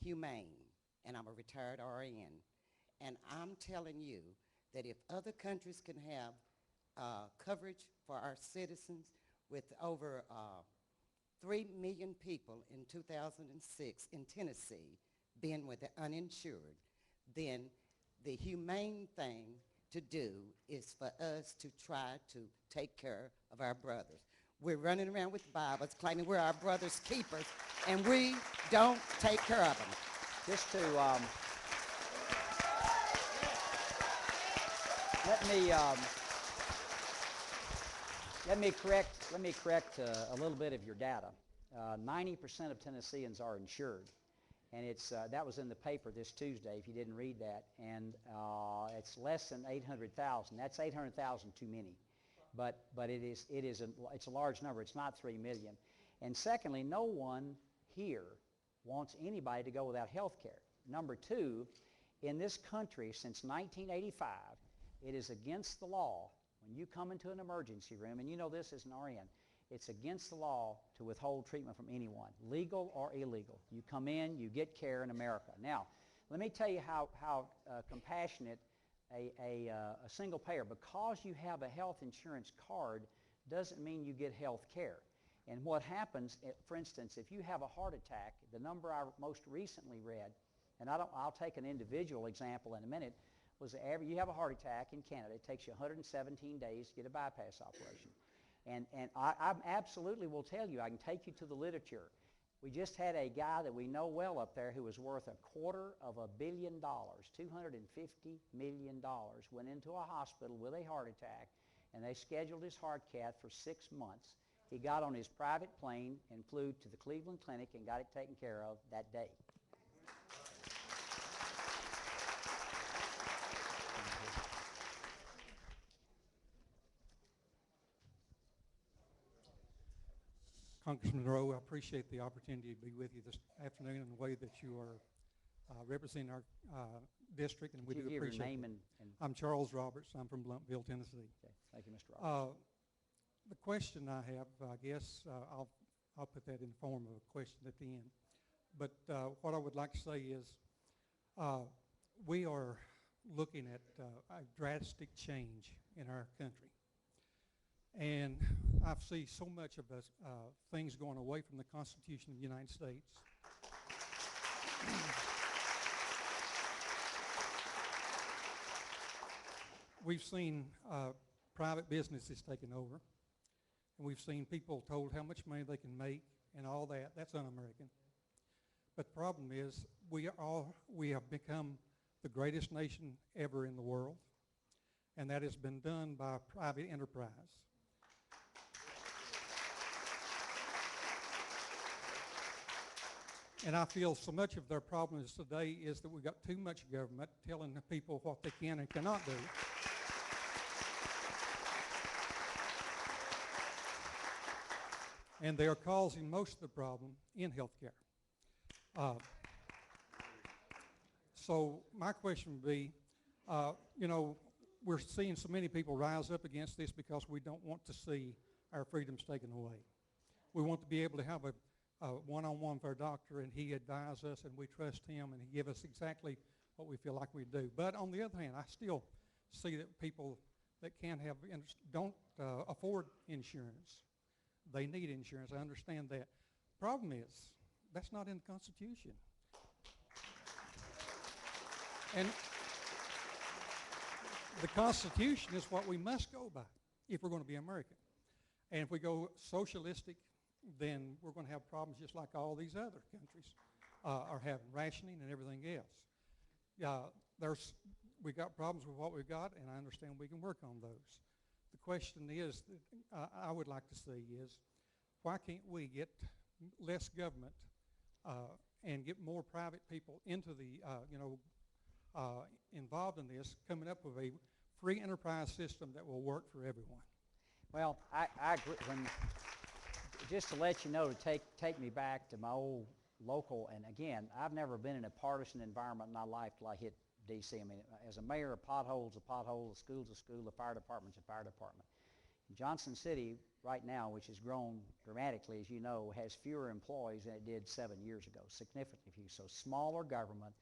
humane, and I'm a retired RN. And I'm telling you that if other countries can have coverage for our citizens, with over 3 million people in 2006 in Tennessee being with the uninsured, then the humane thing to do is for us to try to take care of our brothers. We're running around with Bibles claiming we're our brother's keepers, and we don't take care of them. Just to let me correct a little bit of your data. 90% of Tennesseans are insured, and that was in the paper this Tuesday. If you didn't read that, and it's less than 800,000. That's 800,000 too many, but it's a large number. It's not 3 million. And secondly, no one here wants anybody to go without health care. Number two, in this country since 1985, it is against the law when you come into an emergency room, and you know this as an RN, it's against the law to withhold treatment from anyone, legal or illegal. You come in, you get care in America. Now, let me tell you how compassionate a single payer, because you have a health insurance card, doesn't mean you get health care. And what happens, for instance, if you have a heart attack, the number I most recently read, and I'll take an individual example in a minute, was you have a heart attack in Canada. It takes you 117 days to get a bypass operation. And I absolutely will tell you, I can take you to the literature. We just had a guy that we know well up there who was worth $250 million, $250 million, went into a hospital with a heart attack, and they scheduled his heart cath for 6 months. He got on his private plane and flew to the Cleveland Clinic and got it taken care of that day. Congressman Rowe, I appreciate the opportunity to be with you this afternoon in the way that you are representing our district, and we do Give appreciate your name it. and I'm Charles Roberts. I'm from Blumpville, Tennessee. okay. Thank you, Mr. Roberts. The question I have, I guess I'll put that in the form of a question at the end. But what I would like to say is we are looking at a drastic change in our country. And I see so much of things going away from the Constitution of the United States. We've seen private businesses taken over, and we've seen people told how much money they can make and all that. That's un-American. But the problem is we have become the greatest nation ever in the world, and that has been done by private enterprise. And I feel so much of their problems today is that we've got too much government telling the people what they can and cannot do. And they are causing most of the problem in healthcare. So my question would be, we're seeing so many people rise up against this because we don't want to see our freedoms taken away. We want to be able to have a one-on-one with our doctor, and he advises us, and we trust him, and he gives us exactly what we feel like we do. But on the other hand, I still see that people that don't afford insurance. They need insurance. I understand that. Problem is, that's not in the Constitution. And the Constitution is what we must go by if we're going to be American. And if we go socialistic, then we're going to have problems just like all these other countries are having, rationing and everything else. We got problems with what we've got, and I understand we can work on those. The question is, I would like to see is, why can't we get less government and get more private people into the, involved in this, coming up with a free enterprise system that will work for everyone? Well, I agree. Just to let you know, to take me back to my old local, and again, I've never been in a partisan environment in my life till I hit D.C. I mean, as a mayor, a pothole's a pothole, a school's a school, a fire department's a fire department. Johnson City right now, which has grown dramatically, as you know, has fewer employees than it did 7 years ago, significantly few. So smaller government,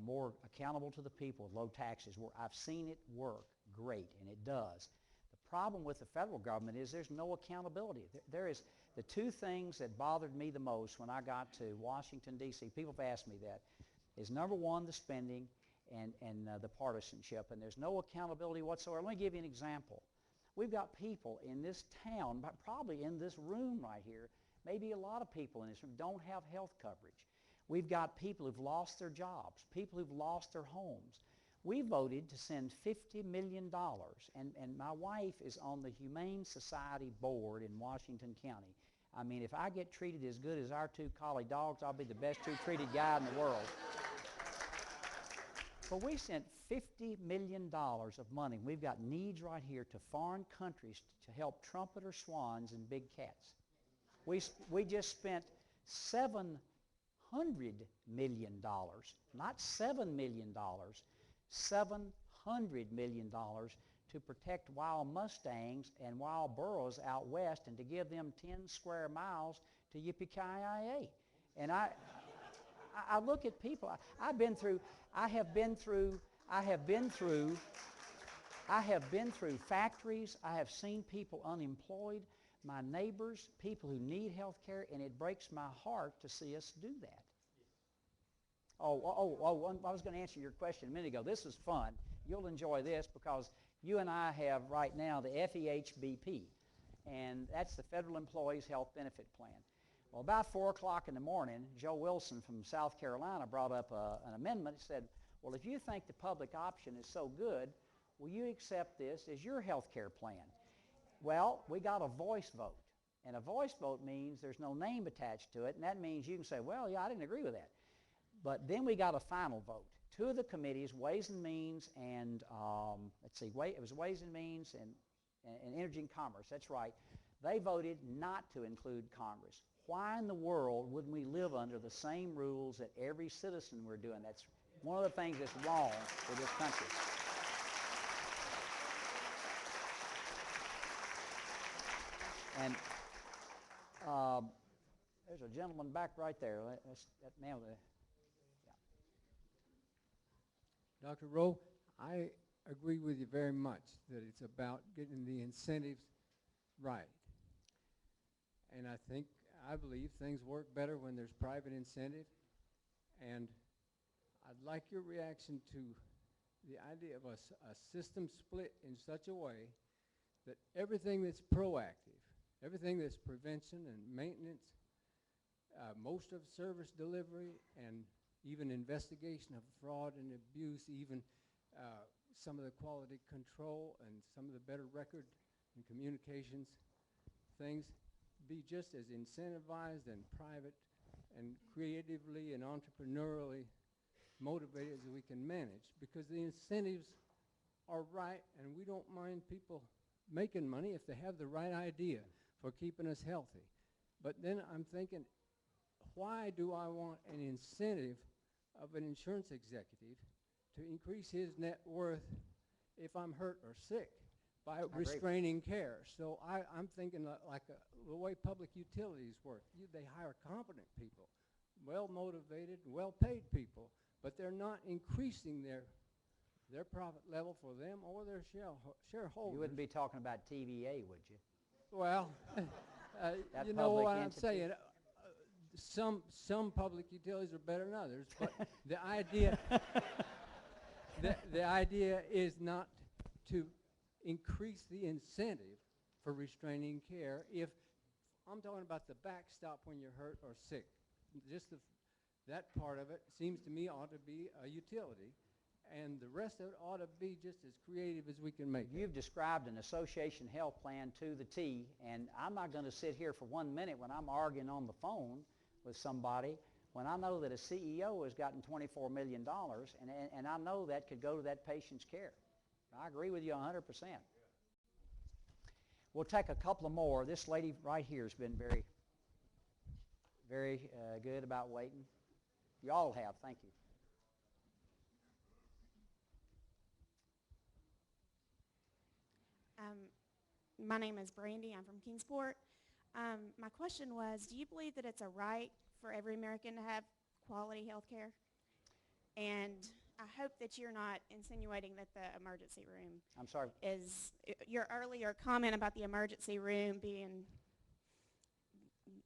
more accountable to the people with low taxes. I've seen it work great, and it does. The problem with the federal government is there's no accountability. There is the two things that bothered me the most when I got to Washington, D.C., people have asked me that, is number one, the spending and the partisanship, and there's no accountability whatsoever. Let me give you an example. We've got people in this town, probably in this room right here, maybe a lot of people in this room don't have health coverage. We've got people who've lost their jobs, people who've lost their homes. We voted to send $50 million, and my wife is on the Humane Society board in Washington County. I mean, if I get treated as good as our two collie dogs, I'll be the best treated guy in the world. But we sent $50 million of money. We've got needs right here to foreign countries to help trumpeter swans and big cats. We just spent $700 million, not $7 million, $700 million to protect wild mustangs and wild burros out west and to give them 10 square miles to Yippee-ki-yay. And I look at people. I have been through factories. I have seen people unemployed, my neighbors, people who need health care, and it breaks my heart to see us do that. I was going to answer your question a minute ago. This is fun. You'll enjoy this because you and I have right now the FEHBP, and that's the Federal Employees Health Benefit Plan. Well, about 4 o'clock in the morning, Joe Wilson from South Carolina brought up an amendment that said, well, if you think the public option is so good, will you accept this as your health care plan? Well, we got a voice vote. And a voice vote means there's no name attached to it, and that means you can say, well, yeah, I didn't agree with that. But then we got a final vote. Two of the committees, Ways and Means and, it was Ways and Means and Energy and Commerce, that's right, they voted not to include Congress. Why in the world wouldn't we live under the same rules that every citizen we're doing? That's one of the things that's wrong with this country. And there's a gentleman back right there. That man with the... Dr. Rowe, I agree with you very much that it's about getting the incentives right. And I believe things work better when there's private incentive. And I'd like your reaction to the idea of a system split in such a way that everything that's proactive, everything that's prevention and maintenance, most of service delivery, and even investigation of fraud and abuse, even some of the quality control and some of the better record and communications things, be just as incentivized and private and creatively and entrepreneurially motivated as we can manage, because the incentives are right, and we don't mind people making money if they have the right idea for keeping us healthy. But then I'm thinking, why do I want an incentive of an insurance executive to increase his net worth if I'm hurt or sick by restraining care? So I'm thinking like the way public utilities work. They hire competent people, well-motivated, well-paid people, but they're not increasing their profit level for them or their shareholders. You wouldn't be talking about TVA, would you? Well, you know what I'm saying. Some public utilities are better than others, but the idea is not to increase the incentive for restraining care. If I'm talking about the backstop when you're hurt or sick, just that part of it seems to me ought to be a utility, and the rest of it ought to be just as creative as we can make it. You've described an association health plan to the T, and I'm not going to sit here for 1 minute when I'm arguing on the phone with somebody when I know that a CEO has gotten $24 million, and I know that could go to that patient's care. I agree with you 100%. We'll take a couple of more. This lady right here has been very, very good about waiting. You all have. Thank you. My name is Brandy. I'm from Kingsport. My question was, do you believe that it's a right for every American to have quality health care? And I hope that you're not insinuating that the emergency room I'm sorry. is your earlier comment about the emergency room being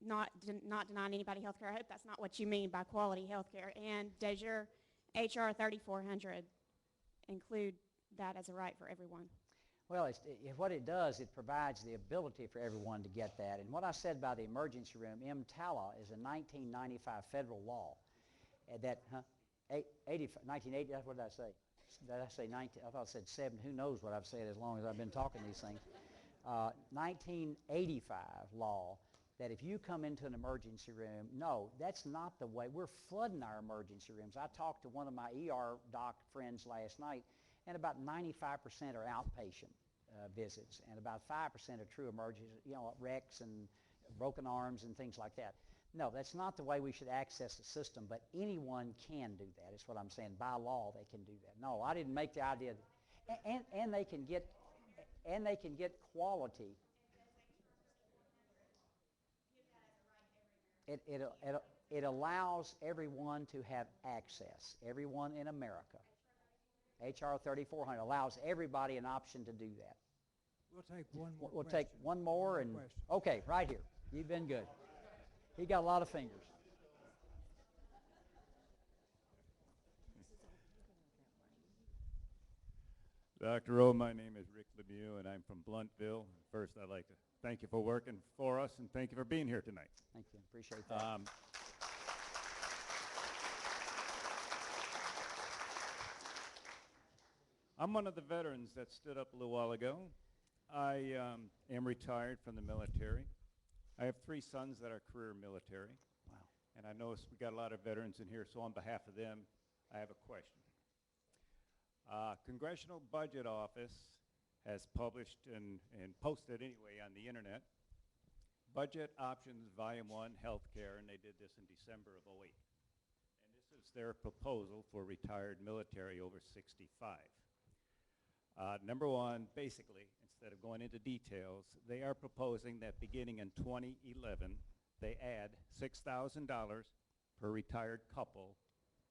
not denying anybody health care. I hope that's not what you mean by quality health care. And does your HR 3400 include that as a right for everyone? Well, what it does, it provides the ability for everyone to get that. And what I said about the emergency room, EMTALA is a 1995 federal law that, 1980, what did I say? Did I say 19? I thought I said 7. Who knows what I've said as long as I've been talking these things. 1985 law that if you come into an emergency room, no, that's not the way. We're flooding our emergency rooms. I talked to one of my ER doc friends last night, and about 95% are outpatient visits, and about 5% are true emergencies, wrecks and broken arms and things like that. No, that's not the way we should access the system, but anyone can do that, is what I'm saying. By law, they can do that. No, I didn't make the idea that, and they can get quality. It allows everyone to have access, everyone in America. HR 3400 allows everybody an option to do that. We'll take one more We'll question. take one more. And okay, right here. You've been good. He got a lot of fingers. Dr. Rowe, my name is Rick Lemieux, and I'm from Bluntville. First, I'd like to thank you for working for us, and thank you for being here tonight. Thank you. Appreciate that. I'm one of the veterans that stood up a little while ago. I am retired from the military. I have 3 sons that are career military. Wow. And I noticed we got a lot of veterans in here, so on behalf of them, I have a question. Congressional Budget Office has published and posted anyway on the internet Budget Options Volume 1 Healthcare, and they did this in December of '08. And this is their proposal for retired military over 65. Number one, basically, instead of going into details, they are proposing that beginning in 2011, they add $6,000 per retired couple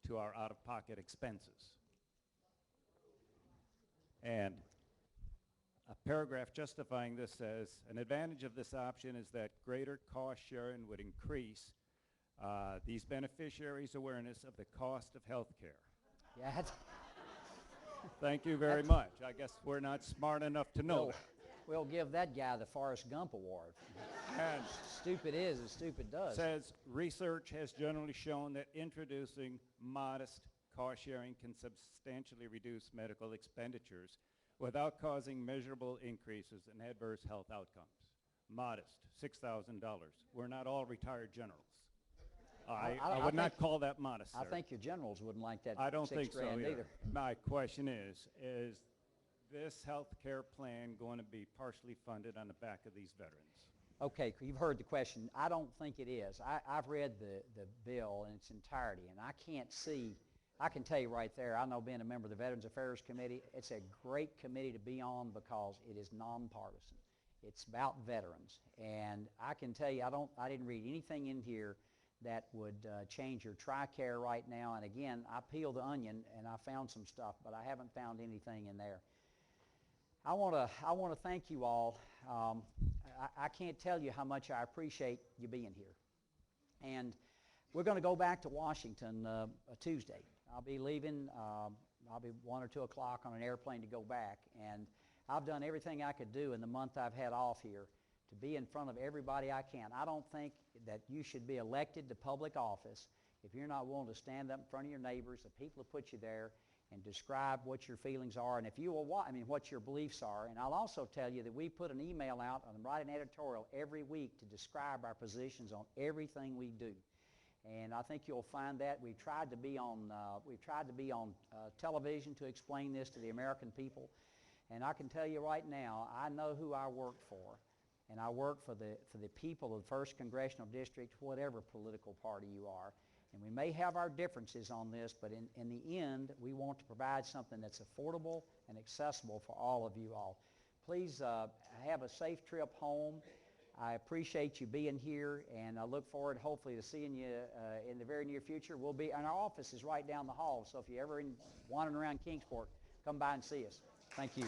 to our out-of-pocket expenses. And a paragraph justifying this says, an advantage of this option is that greater cost sharing would increase these beneficiaries' awareness of the cost of health care. Yeah, that's Thank you very much. I guess we're not smart enough to know that. We'll give that guy the Forrest Gump Award. And stupid is as stupid does. Says research has generally shown that introducing modest cost sharing can substantially reduce medical expenditures without causing measurable increases in adverse health outcomes. Modest, $6,000. We're not all retired generals. I would not call that modest, sir. I think your generals wouldn't like that. I don't think so $6,000 either. My question is this health care plan going to be partially funded on the back of these veterans? Okay, you've heard the question. I don't think it is. I've read the bill in its entirety, and I can't see, I can tell you right there, I know being a member of the Veterans Affairs Committee, it's a great committee to be on because it is nonpartisan. It's about veterans, and I can tell you, I didn't read anything in here that would change your TRICARE right now. And again, I peeled the onion and I found some stuff, but I haven't found anything in there. I want to thank you all. I can't tell you how much I appreciate you being here. And we're going to go back to Washington Tuesday. I'll be leaving. I'll be 1 or 2 o'clock on an airplane to go back. And I've done everything I could do in the month I've had off here to be in front of everybody I can. I don't think that you should be elected to public office if you're not willing to stand up in front of your neighbors, the people who put you there, and describe what your feelings are, and if you will, what your beliefs are. And I'll also tell you that we put an email out and write an editorial every week to describe our positions on everything we do. And I think you'll find that we've tried to be on television to explain this to the American people. And I can tell you right now, I know who I work for. And I work for the people of the 1st Congressional District, whatever political party you are. And we may have our differences on this, but in the end, we want to provide something that's affordable and accessible for all of you all. Please have a safe trip home. I appreciate you being here, and I look forward, hopefully, to seeing you in the very near future. We'll be, and our office is right down the hall, so if you're ever wandering around Kingsport, come by and see us. Thank you.